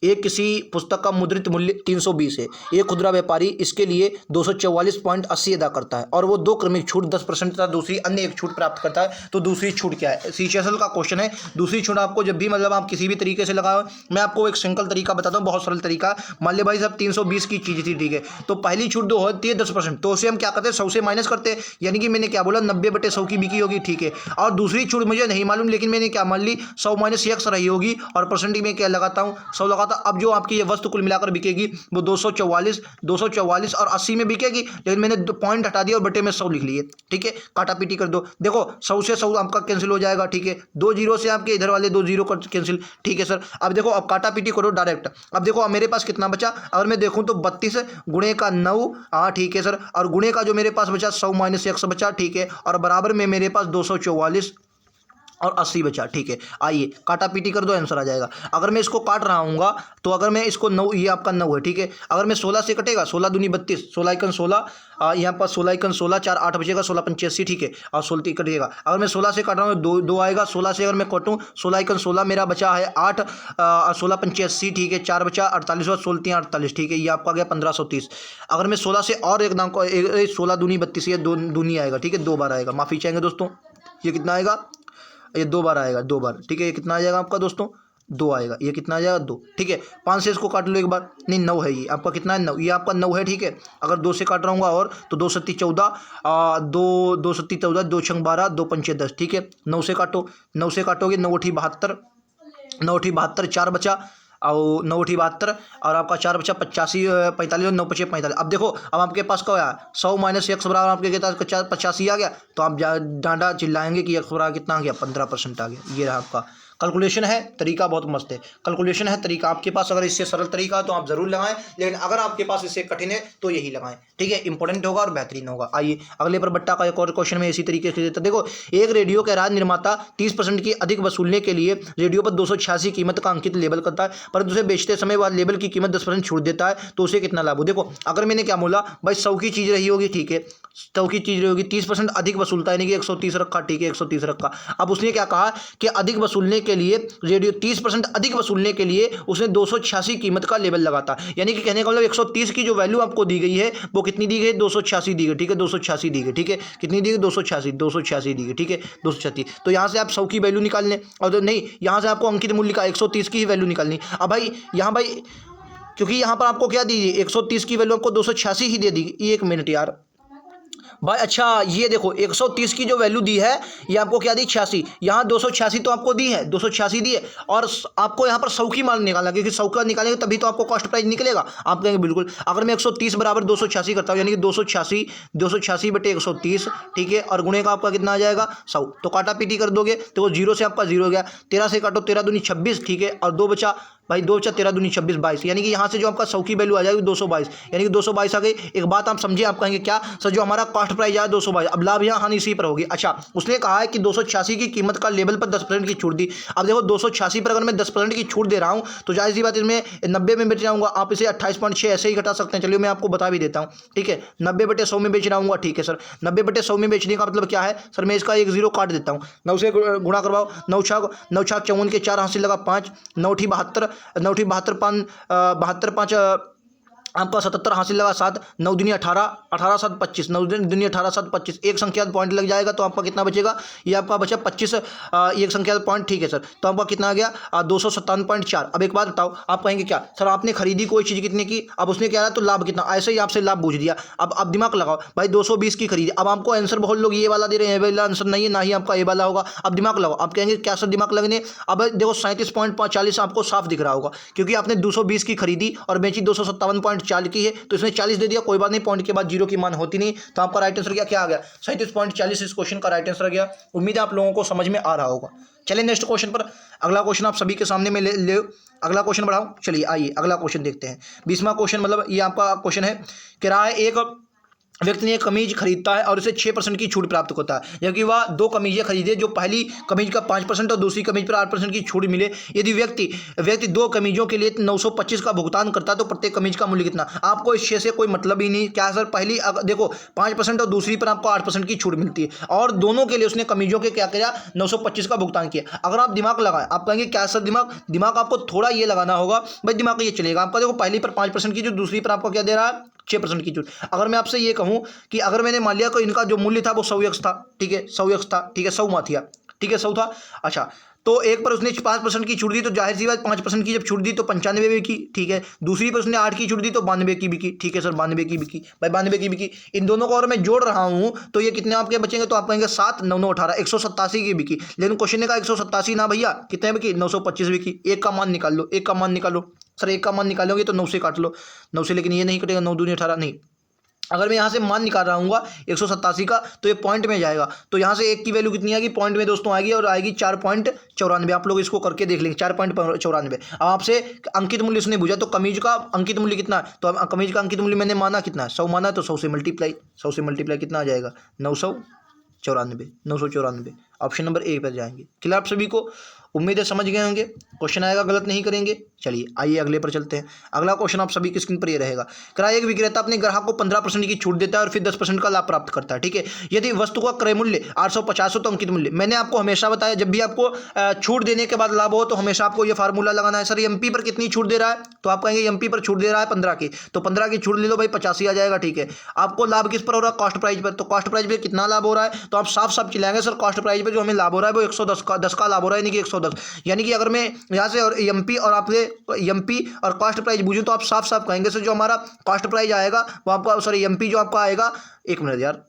एक किसी पुस्तक का मुद्रित मूल्य 320 है। एक खुदरा व्यापारी इसके लिए 244.80 अदा करता है और वो 2 क्रमिक छूट 10% तथा दूसरी अन्य एक छूट प्राप्त करता है। तो दूसरी छूट क्या है? सीएचएसएल का क्वेश्चन है। दूसरी छूट आपको जब भी मतलब आप किसी भी तरीके से लगाओ, मैं आपको एक सिंपल तरीका बताता हूँ, बहुत सरल तरीका। मान लीजिए भाई साहब 320 की चीज़ थी, ठीक है, तो पहली छूट जो होती है 10%, तो उसे हम क्या करते हैं, 100 से माइनस करते हैं, यानी कि मैंने क्या बोला 90/100 की बिकी होगी, ठीक है। और दूसरी छूट मुझे नहीं मालूम, लेकिन मैंने क्या मान ली 100 माइनस एक्स रही होगी और परसेंटेज में क्या लगाता हूँ 100 लगाता। अब जो आपकी ये वस्तु कुल मिलाकर बिकेगी वो 244 और 80 में बिकेगी, लेकिन मैंने पॉइंट हटा दिया और बटे में 100 लिख लिए, ठीक है। काटा पीटी कर दो, देखो 100 से 100 आपका कैंसिल हो जाएगा, ठीक है। 2 जीरो से आपके इधर वाले 2 जीरो का कैंसिल, ठीक है सर। अब देखो अब काटा पीटी करो डायरेक्ट। अब देखो अब मेरे पास कितना बचा, अगर मैं देखूँ तो 32 गुणे का 9, हाँ ठीक है सर, और गुणे का जो मेरे पास बचा 100 माइनस 100 बचा, ठीक है, और बराबर में मेरे पास 244 और 80 बचा, ठीक है। आइए काटा पीटी कर दो, आंसर आ जाएगा। अगर मैं इसको काट रहा हूँगा तो अगर मैं इसको 9, ये आपका 9 है, ठीक है। अगर मैं 16 से कटेगा, 16 दूनी 32, 16 एकन 16, यहाँ पर 16 एकन 16, 4 8 बचेगा, 16 85, ठीक है, और 16 कटेगा। अगर मैं 16 से काट रहा हूँ 2 आएगा, 16 से अगर मैं कटूँ 16 एकन 16 मेरा बचा है 8, 16 85, ठीक है, 4 बचा 48, 16 3 48, ठीक है, ये आपका गया 1530। अगर मैं 16 से और एक दाम को 16 दूनी 32, ये 2 दूनी आएगा, ठीक है, 2 बार आएगा, माफ़ी चाहेंगे दोस्तों, ये कितना आएगा, ये 2 बार आएगा, 2 बार, ठीक है। ये कितना आ जाएगा आपका दोस्तों, 2 आएगा, ये कितना आ जाएगा 2, ठीक है। 5 से इसको काट लो एक बार, नहीं 9 है, ये आपका कितना है 9, ये आपका 9 है, ठीक है। अगर 2 से काट रहा हूँ और तो 2 सत्ती 14, 2 सत्ती 14, 2 छंग 12, 2 पंचे 10, ठीक है। 9 से काटो, 9 से काटोगे 9 अठी 72, 9 अठी 72, 4 बचा और 9 अठी 72 और आपका 4 बचा 85, 45 और 9 पचे 45। अब देखो अब आपके पास क्या आया, 100 माइनस एक्स बराबर आपके पास 85 आ गया, तो आप डांडा चिल्लाएंगे कि एक्स बराबर कितना आ गया, 15% आ गया। ये रहा आपका कैलकुलेशन है, तरीका बहुत मस्त है, कैलकुलेशन है तरीका आपके पास। अगर इससे सरल तरीका है तो आप जरूर लगाएं, लेकिन अगर आपके पास इससे कठिन है तो यही लगाएं, ठीक है, इंपॉर्टेंट होगा और बेहतरीन होगा। आइए अगले पर बट्टा का एक और क्वेश्चन में इसी तरीके से देता। देखो एक रेडियो के राज्य निर्माता 30% की अधिक वसूलने के लिए रेडियो पर 286 कीमत का अंकित लेबल करता है, परंतु उसे बेचते समय वह लेबल की कीमत 10% छूट देता है, तो उसे कितना लाभ हो। देखो अगर मैंने क्या बोला भाई 100 की चीज़ रही होगी, ठीक है, 100 की चीज़ रही होगी, 30% अधिक वसूलता है, यानी कि 130 रखा, ठीक है, 130 रखा। अब उसने क्या कहा कि अधिक वसूलने के लिए रेडियो 30% अधिक वसूलने के लिए उसने 286 कीमत का लेबल लगाता, यानी कि कहने का मतलब 130 की जो वैल्यू आपको दी गई है वो कितनी दी गई, 286 दी गई, ठीक है, 286 दी गई, ठीक है, कितनी दी गई, 286 दी गई, ठीक है, 286। तो यहाँ से आप 100 की वैल्यू निकाल लें, और नहीं यहाँ से आपको अंकित मूल्य का 130 की ही वैल्यू निकालनी। अब भाई यहाँ भाई क्योंकि यहाँ पर आपको क्या दी, 130 की वैल्यू आपको 286 ही दे दी। एक मिनट यार भाई, अच्छा ये देखो 130 की जो वैल्यू दी है ये आपको क्या दी, 86, यहाँ 286 तो आपको दी है, 286 दी है, और आपको यहाँ पर 100 की मान निकालना, क्योंकि 100 का निकालेंगे तभी तो आपको कॉस्ट प्राइस निकलेगा। आप कहेंगे बिल्कुल, अगर मैं 130 बराबर 286 करता हूँ, यानी कि 286 बटे 130, ठीक है, और गुणे का आपका कितना आ जाएगा 100, तो काटा पीटी कर दोगे तो वो 0 से आपका 0 हो गया। 13 से काटो, 13 दूनी 26, ठीक है, और 2 बचा भाई, 2 बचा 13 दूनी 26, 22, यानी कि यहाँ से जो आपका 100 की वैल्यू आ जाएगी 222, यानी कि 222 आ गई। एक बात आप समझिए, आप कहेंगे क्या सर, जो हमारा कॉस्ट प्राइस आया 222, अब लाभ यहाँ हानि इसी पर होगी। अच्छा उसने कहा है कि 286 की कीमत का लेवल पर 10% की छूट दी। अब देखो 286 पर अगर मैं 10% की छूट दे रहा हूँ तो जाहिर सी बात इसमें 90 में बेच जाऊँगा, आप इसे 28.6 ऐसे ही घटा सकते हैं। चलिए मैं आपको बता भी देता हूँ, ठीक है, 90/100 में बेच रहा हूँ, ठीक है सर। 90/100 में बेचने का मतलब क्या है सर, मैं इसका एक 0 काट देता हूँ, 9 से गुणा करवाओ, 9 छाक 54 के 4 हासिल लगा 5, 9 अठी 72, 9 अठी 72 5 आपका 77 हासिल लगा 7, 9 दूनी 18, 18 7 25, 9 दूनी 18 7 25, एक संख्या पॉइंट लग जाएगा तो आपका कितना बचेगा, ये आपका बचा 25, एक संख्या पॉइंट, ठीक है सर, तो आपका कितना आ गया 257.4। अब एक बात बताओ, आप कहेंगे क्या सर आपने खरीदी कोई चीज़ कितने की, अब उसने क्या तो लाभ कितना, ऐसे ही आपसे लाभ पूछ दिया। अब दिमाग लगाओ भाई, 220 की खरीदी, अब आपको आंसर बहुत लोग ये वाला दे रहे हैं, ये वाला आंसर नहीं है, ना ही आपका ये वाला होगा। अब दिमाग लगाओ, आप कहेंगे क्या सर दिमाग लगने, अब देखो 37.40 आपको साफ दिख रहा होगा, क्योंकि आपने 220 की खरीदी और बेची 257.4 की है, तो इसने 40 दे दिया, कोई बात नहीं, पॉइंट के बाद 0 की मान होती नहीं, तो आपका राइट आंसर क्या आ गया 37.40, इस क्वेश्चन का राइट आंसर गया। उम्मीद है आप लोगों को समझ में आ रहा होगा। चलिए नेक्स्ट क्वेश्चन पर, अगला क्वेश्चन आप सभी के सामने में ले अगला क्वेश्चन बढ़ाओ। चलिए आइए अगला क्वेश्चन देखते हैं। 20वां क्वेश्चन, मतलब ये आपका क्वेश्चन है, किराया एक व्यक्ति ने कमीज खरीदता है और उसे 6% की छूट प्राप्त होता है, जबकि वह दो कमीजें खरीदे जो पहली कमीज का 5% और दूसरी कमीज पर 8% की छूट मिले। यदि व्यक्ति व्यक्ति दो कमीजों के लिए 925 का भुगतान करता है तो प्रत्येक कमीज का मूल्य कितना? आपको इस 6 से कोई मतलब ही नहीं। क्या सर? पहली देखो 5% और दूसरी पर आपको 8% की छूट मिलती है और दोनों के लिए उसने कमीजों के क्या किया? 925 का भुगतान किया। अगर आप दिमाग लगाएं, आप कहेंगे क्या सर दिमाग आपको थोड़ा ये लगाना होगा भाई, दिमाग ये चलेगा आपका। देखो पहली पर 5% की जो, दूसरी पर आपको क्या दे रहा है? 6% की छूट। अगर मैं आपसे ये कहूं कि अगर मैंने मान लिया कि इनका जो मूल्य था वो 100x था, ठीक है 100x था, ठीक है 100 माथिया, ठीक है 100 था। अच्छा, तो एक पर उसने 5% की छूट दी तो जाहिर सी बात 5% की जब छूट दी तो 95 की, ठीक है। दूसरी पर उसने 8 की छूट दी तो 92 की बिकी, ठीक है सर 92 की बिकी भाई, 92 की बिकी। इन दोनों को अगर मैं जोड़ रहा हूं तो ये कितने आपके बचेंगे? तो आप कहेंगे 7 9 9 18 187 की बिकी। लेकिन क्वेश्चन ने कहा 187 ना भैया, कितने बिकी? 925 बिकी। एक का मान निकाल लो, एक का मान निकालो सर, एक का मान निकालोगे तो 9 से काट लो, 9 से, लेकिन ये नहीं कटेगा, 9 दूनी 18 नहीं। अगर मैं यहाँ से मान निकाल रहा हूँ 187 का तो ये पॉइंट में जाएगा, तो यहाँ से एक की वैल्यू कितनी आएगी? पॉइंट में दोस्तों आएगी और आएगी 4.94। आप लोग इसको करके देख लेंगे 4.94। अब आपसे अंकित मूल्य उसने पूछा तो कमीज का अंकित मूल्य कितना है? तो अब कमीज का अंकित मूल्य मैंने माना कितना है? 100 माना, तो 100 से मल्टीप्लाई, 100 से मल्टीप्लाई कितना आ जाएगा? 994, 994। ऑप्शन नंबर ए पर जाएंगे। क्लियर आप सभी को? उम्मीद है समझ गए होंगे। क्वेश्चन आएगा, गलत नहीं करेंगे। चलिए आइए अगले पर चलते हैं। अगला क्वेश्चन आप सभी की स्क्रीन पर ये रहेगा। किराए एक विक्रेता अपने ग्राहक को 15% की छूट देता है और फिर 10% का लाभ प्राप्त करता है, ठीक है। यदि वस्तु का क्रय मूल्य 850 हो तो अंकित मूल्य, मैंने आपको हमेशा बताया जब भी आपको छूट देने के बाद लाभ हो तो हमेशा आपको ये फार्मूला लगाना है। सर एमपी पर कितनी छूट दे रहा है? तो आप कहेंगे एमपी पर छूट दे रहा है 15 की, तो 15 की छूट ले लो भाई, 85 आ जाएगा, ठीक है। आपको लाभ किस पर हो रहा है? कॉस्ट प्राइस पर। तो कॉस्ट प्राइस पर कितना लाभ हो रहा है? तो आप साफ साफ चिल्लाएंगे सर कॉस्ट प्राइस पर जो हमें लाभ हो रहा है वो 110 का 10 का लाभ हो रहा है, यानी कि 110। यानी कि अगर मैं यहाँ से और एमपी और आपके एमपी और कॉस्ट प्राइस बूझूं तो आप साफ साफ कहेंगे सर जो हमारा कॉस्ट प्राइस आएगा वो आपका, सॉरी एमपी जो आपका आएगा, एक मिनट यार,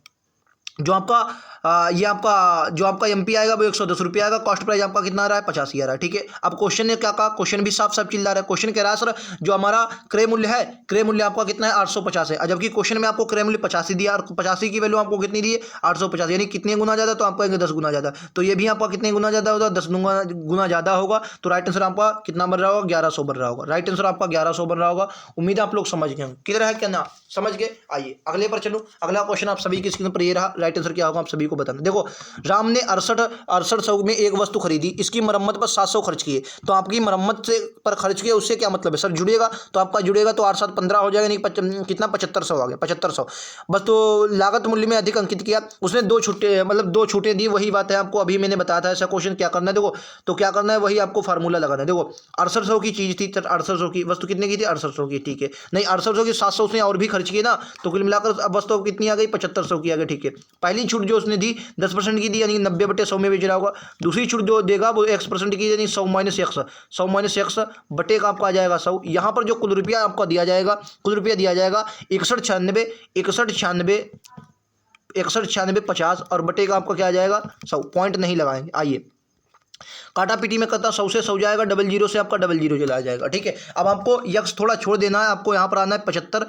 जो आपका ये आपका जो आपका एमपी आएगा वो 110 रुपये आएगा। कॉस्ट प्राइस आपका कितना आ रहा है? 85 आ रहा है, ठीक है। अब क्वेश्चन ने क्या कहा? क्वेश्चन भी साफ साफ चिल्ला रहा है। क्वेश्चन कह रहा है सर जो हमारा क्रय मूल्य है, क्रय मूल्य आपका कितना है? 850 है, जबकि क्वेश्चन में आपको क्रय मूल्य 85 दिया और 85 की वैल्यू आपको कितनी दी है? 850, यानी कितने गुना ज़्यादा? तो आपको कहेंगे 10 गुना ज़्यादा। तो ये भी आपका कितने गुना ज़्यादा होगा? 10 गुना ज़्यादा होगा। तो राइट आंसर आपका कितना बन रहा होगा? 1100 बन रहा होगा। राइट आंसर आपका 1100 बन रहा होगा। उम्मीद है आप लोग समझ गए होंगे। क्लियर है क्या ना? समझ गए? आइए अगले पर चलो। अगला क्वेश्चन आप सभी की स्क्रीन पर ये रहा। राइट आंसर क्या होगा आप सभी को बताना। देखो राम ने 6800 में एक वस्तु खरीदी, इसकी मरम्मत पर 700 खर्च किए, तो आपकी मरम्मत से पर खर्च किए उससे क्या मतलब है? सर जुड़ेगा, तो आपका जुड़ेगा तो 8 7 15 हो जाएगा, नहीं कितना? 7500 आ गया, 7500 बस। तो लागत मूल्य में अधिक अंकित किया उसने, दो छूटे मतलब 2 छूटें दी। वही बात है आपको अभी मैंने बताया था। ऐसा क्वेश्चन क्या करना है? देखो तो क्या करना है, वही आपको फार्मूला लगाना है। देखो 6800 की चीज़ थी, 6800 की वस्तु कितने की थी? 6800 की, ठीक है। नहीं 6800 की 700 उसने और भी खर्च किए ना, तो कुल मिलाकर अब वस्तु कितनी आ गई? 7500 की आ गई, ठीक है। पहली छूट जो उसने दी 10% की दी, यानी 90/100 में बेच रहा होगा। दूसरी छूट जो देगा वो x% की, यानी 100 - x, 100 - x बटे का आपका आ जाएगा 100। यहाँ पर जो कुल रुपया आपका दिया जाएगा, कुल रुपया दिया जाएगा 6196 50 और बटे का आपका क्या आ जाएगा? 100। पॉइंट नहीं लगाएंगे। आइए काटा पीटी में करता 100 से 100 जाएगा, 00 से आपका 00 चला जाएगा, ठीक है। अब आपको यक्स थोड़ा छोड़ देना है, आपको यहाँ पर आना है 75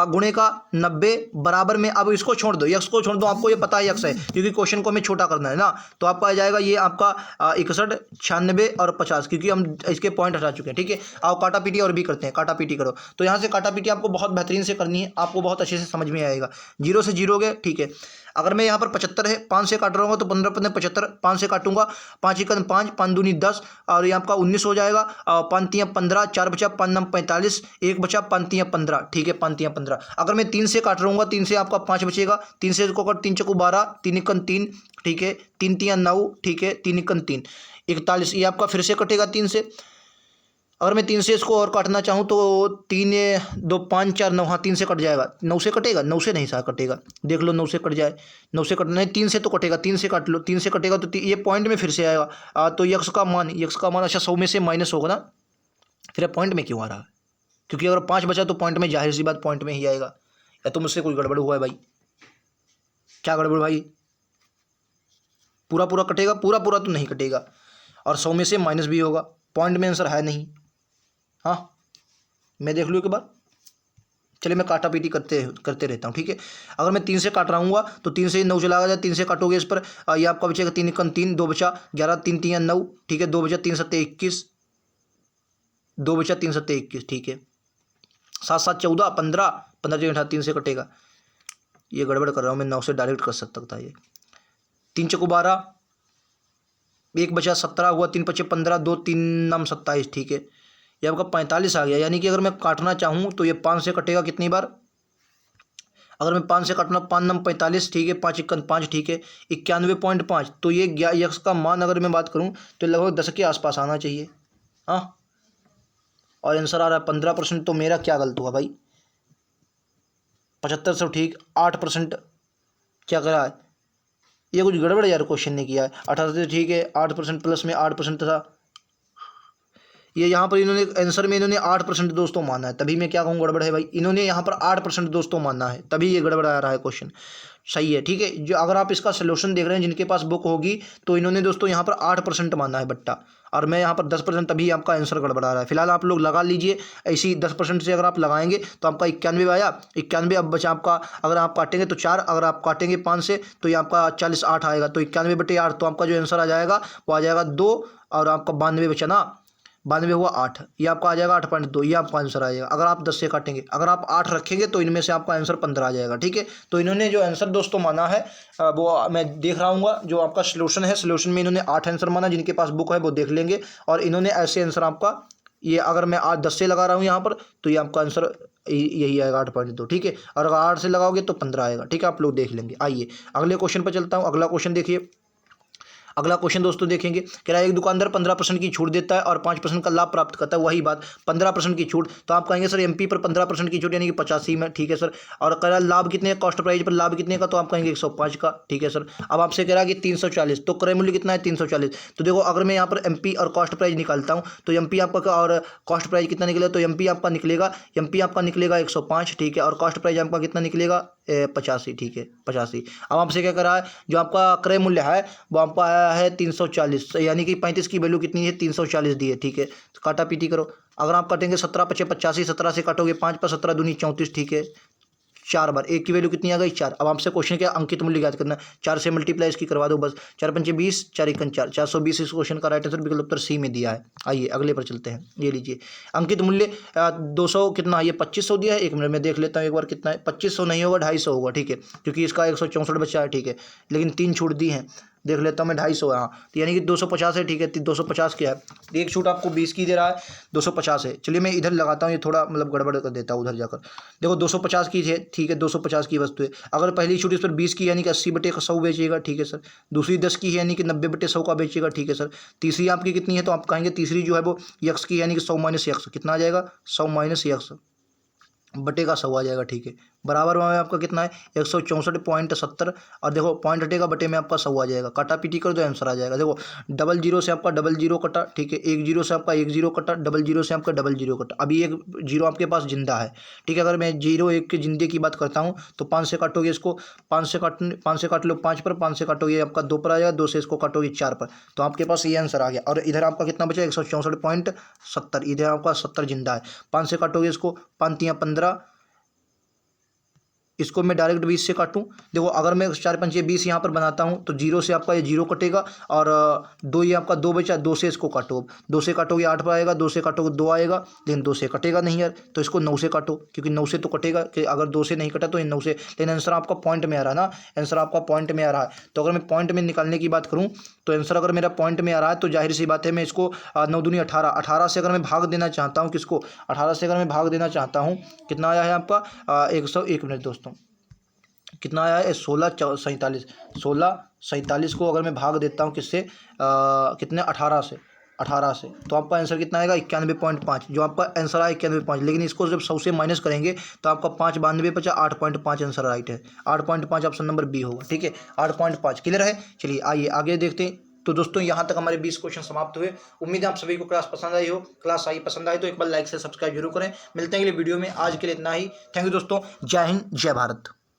गुणे का 90 बराबर में। अब इसको छोड़ दो, यक्स को छोड़ दो, आपको ये पता है यक्स है क्योंकि क्वेश्चन को हमें छोटा करना है ना। तो आपका आ जाएगा ये आपका 61 96 और 50, क्योंकि हम इसके पॉइंट हटा चुके हैं, ठीक है। आओ काटा पीटी और भी करते हैं, काटा पीटी करो। तो यहाँ से काटा पीटी आपको बहुत बेहतरीन से करनी है, आपको बहुत अच्छे से समझ में आएगा। 0 से 0 गए, ठीक है। अगर मैं यहाँ पर 75 है, 5 से काट रहा हूँ तो 15 15 75, 5 से काटूंगा, 5 1 5, 5 दूनी 10 और ये आपका 19 हो जाएगा। 5 3 15, 4 बचा 5 9 45, 1 बचा 5 3 15, ठीक है 5 3 15। अगर मैं 3 से काट रहूँगा, 3 से आपका 5 बचेगा, 3 से इसको कर 3 चौको 12, 3 1 3, ठीक है 3 3 9, ठीक है 3 1 3 41, ये आपका फिर से कटेगा 3 से। अगर मैं 3 से इसको और काटना चाहूँ तो 3 2 5 4 9, हाँ 3 से कट जाएगा, 9 से कटेगा, 9 से नहीं सा कटेगा, देख लो 9 से कट जाए, 9 से कट नहीं 3 से तो कटेगा, 3 से काट लो, 3 से कटेगा तो ये पॉइंट में फिर से आएगा। तो यक्स का मान अच्छा 100 में से माइनस होगा ना, फिर पॉइंट में क्यों आ रहा है? क्योंकि अगर 5 बचा तो पॉइंट में, जाहिर सी बात पॉइंट में ही आएगा। या तो मुझसे कोई गड़बड़ हुआ है भाई? क्या गड़बड़ भाई? पूरा पूरा कटेगा? पूरा पूरा तो नहीं कटेगा, और 100 में से माइनस भी होगा, पॉइंट में आंसर है नहीं। हाँ मैं देख लूँ एक बार, चलिए मैं काटा पीटी करते रहता हूँ, ठीक है। अगर मैं 3 से काट रहा हूँ तो 3 से 9 चला गया, 3 से काटोगे इस पर ये आपका बचेगा 3 1 3, 2 बचा 11, 3 3 9, ठीक है 2 बचा 3 7 21, 2 बचा 3 7 21, ठीक है 7 7 14 15, 15 3 से कटेगा, ये गड़बड़ कर रहा हूँ मैं, 9 से डायरेक्ट कर सकता था ये। 3 चौको 12, 1 बचा 17 हुआ, 3 पचे 15, 2 3 नम 27, ठीक है। ये आपका 45 आ गया। यानी कि अगर मैं काटना चाहूँ तो ये 5 से कटेगा कितनी बार, अगर मैं 5 से काटना, 5 नम 45, ठीक है, 5 51 5, ठीक है, 91.5। तो ये यक्स का मान अगर मैं बात करूँ तो लगभग 10 के आसपास आना चाहिए। हाँ, और आंसर आ रहा है 15%। तो मेरा क्या गलत हुआ भाई, 7500 ठीक, 8% क्या करा है, ये कुछ गड़बड़ यार क्वेश्चन ने किया है। 18 से ठीक है, 8% प्लस में 8% था, ये यहाँ पर इन्होंने आंसर में इन्होंने 8% दोस्तों माना है, तभी मैं क्या कहूँ गड़बड़ है भाई। इन्होंने यहाँ पर 8% दोस्तों माना है, तभी ये गड़बड़ आ रहा है क्वेश्चन। सही है, ठीक है। जो अगर आप इसका सोल्यूशन देख रहे हैं जिनके पास बुक होगी, तो इन्होंने दोस्तों यहाँ पर 8% माना है बट्टा, और मैं यहाँ पर 10%, तभी आपका आंसर गड़बड़ा रहा है। फिलहाल आप लोग लगा लीजिए, ऐसी 10% से अगर आप लगाएंगे तो आपका 91 आया, 91। अब बचा आपका, अगर आप काटेंगे तो 4, अगर आप काटेंगे 5 से तो ये आपका 40 8 आएगा, तो 91/8। तो आपका जो आंसर आ जाएगा वो आ जाएगा 2, और आपका 92 बचा ना, 92 हुआ 8, ये आपका आ जाएगा 8.2, ये आपका आंसर आ जाएगा। अगर आप 10 से काटेंगे, अगर आप 8 रखेंगे तो इनमें से आपका आंसर 15 आ जाएगा, ठीक है। तो इन्होंने जो आंसर दोस्तों माना है वो मैं देख रहा हूँ, जो आपका सोल्यूशन है, सोल्यूशन में इन्होंने 8 आंसर माना। जिनके पास बुक है वो देख लेंगे, और इन्होंने ऐसे आंसर आपका, ये अगर मैं 10 से लगा रहा हूँ यहाँ पर, तो ये आपका आंसर यही आएगा 8.2, ठीक है। और अगर 8 से लगाओगे तो 15 आएगा, ठीक है। आप लोग देख लेंगे। आइए अगले क्वेश्चन पर चलता हूँ। अगला क्वेश्चन देखिए, अगला क्वेश्चन दोस्तों देखेंगे, कह रहा है एक दुकानदार 15% की छूट देता है और 5% का लाभ प्राप्त करता है। वही बात, 15% की छूट, तो आप कहेंगे सर एमपी पर 15% की छूट यानी कि 85 में, ठीक है सर। और कह रहा है लाभ कितने, कॉस्ट प्राइस पर लाभ कितने का, तो आप कहेंगे 105 का, ठीक है सर। अब आपसे कह रहा है कि 340, तो क्रय मूल्य कितना है 340। तो देखो अगर मैं यहाँ पर एमपी और कॉस्ट प्राइस निकालता हूँ तो एमपी आपका और कॉस्ट प्राइस कितना निकलेगा, तो एमपी आपका निकलेगा 105, ठीक है, और कॉस्ट प्राइस आपका कितना निकलेगा 85, ठीक है 85। अब आपसे क्या करा है, जो आपका क्रय मूल्य है वो आपका आया है 340, यानी कि 35 की वैल्यू कितनी है 340 दी है, ठीक है। तो काटा पीटी करो, अगर आप काटेंगे 17 पचे 85, 17 से काटोगे 5 पर 17 दूनी 34, ठीक है। 4 बार, एक की वैल्यू कितनी आ गई 4। अब आपसे क्वेश्चन क्या, अंकित मूल्य ज्ञात करना है। 4 से मल्टीप्लाई इसकी करवा दो बस, 4 पंचे 20, 4 एकन 4, 420 इस क्वेश्चन का राइट आंसर विकल्प उत्तर सी में दिया है। आइए अगले पर चलते हैं, ये लीजिए अंकित मूल्य 200 कितना है, ये 2500 दिया है। 1 मिनट में देख लेता हूँ एक बार कितना है, 2500 नहीं होगा 250 होगा, ठीक है, क्योंकि इसका 164 बचा है, ठीक है, लेकिन 3 छूट दी हैं। देख लेता हूँ मैं 250 है, हाँ, तो यानी कि 250 है, ठीक है। 250 क्या है, एक छूट आपको 20 की दे रहा है, 250 है। चलिए मैं इधर लगाता हूँ, ये थोड़ा मतलब गड़बड़ कर देता हूँ उधर जाकर। देखो 250 की है, ठीक है, 250 की वस्तु है। अगर पहली छूट इस पर 20 की यानी कि 80/100 बेचेगा, ठीक है सर। दूसरी 10 की है यानी कि 90/100 का बेचेगा, ठीक है सर। तीसरी आपकी कितनी है, तो आप कहेंगे तीसरी जो है वो यक्स की यानी कि 100 माइनस यक्स, कितना आ जाएगा 100 माइनस यक्स बटे का 100 आ जाएगा, ठीक है। बराबर में आपका कितना है 164.70, और देखो पॉइंट हटेगा बटे में आपका 100 आ जाएगा। काटा पीटी कर दो आंसर आ जाएगा। देखो 00 से आपका 00 कटा, ठीक है, 10 से आपका 10 कटा, 00 से आपका 00 कटा। अभी एक 0 आपके पास जिंदा है, ठीक है। अगर मैं 0 1 के जिंदे की बात करता हूँ तो 5 से काटोगे इसको, 5 से काट लो 5 पर, 5 से काटोगे आपका 2 पर आ जाएगा, 2 से इसको काटोगे 4 पर, तो आपके पास ये आंसर आ गया। और इधर आपका कितना बचा 164.70, इधर आपका 70 जिंदा है। 5 से काटोगे इसको, 5 तियाँ 15, इसको मैं डायरेक्ट 20 से काटूं। देखो अगर मैं 4 पंचे 20 यहाँ पर बनाता हूँ तो 0 से आपका ये 0 कटेगा, और 2 ये आपका 2 बचा, 2 से इसको काटो, 2 से काटोगे 8 पर आएगा, 2 से काटोगे 2 आएगा, लेकिन 2 से कटेगा नहीं यार, तो इसको 9 से काटो, क्योंकि 9 से तो कटेगा, कि अगर 2 से नहीं कटा तो ये 9 से, लेकिन आंसर आपका पॉइंट में आ रहा है ना, आंसर आपका पॉइंट में आ रहा है। तो अगर मैं पॉइंट में निकालने की बात करूँ तो आंसर अगर मेरा पॉइंट में आ रहा है तो जाहिर सी बात है मैं इसको 9 दूनी 18, 18 से अगर मैं भाग देना चाहता हूँ, किसको 18 से अगर मैं भाग देना चाहता हूँ, कितना आया है आपका 101 मिनट दोस्तों, कितना आया है 16 को अगर मैं भाग देता हूँ किससे, कितने 18 से, तो आपका आंसर कितना आएगा 91.5, जो आपका आंसर आया 91.5। लेकिन इसको जब 100 से माइनस करेंगे तो आपका 5 92 बचा, 8.5 आंसर राइट है, 8.5 ऑप्शन नंबर बी होगा, ठीक है। 8.5 क्लियर है। चलिए आइए आगे देखते हैं। तो दोस्तों यहाँ तक हमारे 20 क्वेश्चन समाप्त हुए। उम्मीद है आप सभी को क्लास पसंद आई हो। क्लास पसंद आई तो एक बार लाइक से सब्सक्राइब जरूर करें। मिलते हैं अगले वीडियो में, आज के लिए इतना ही। थैंक यू दोस्तों, जय हिंद जय भारत।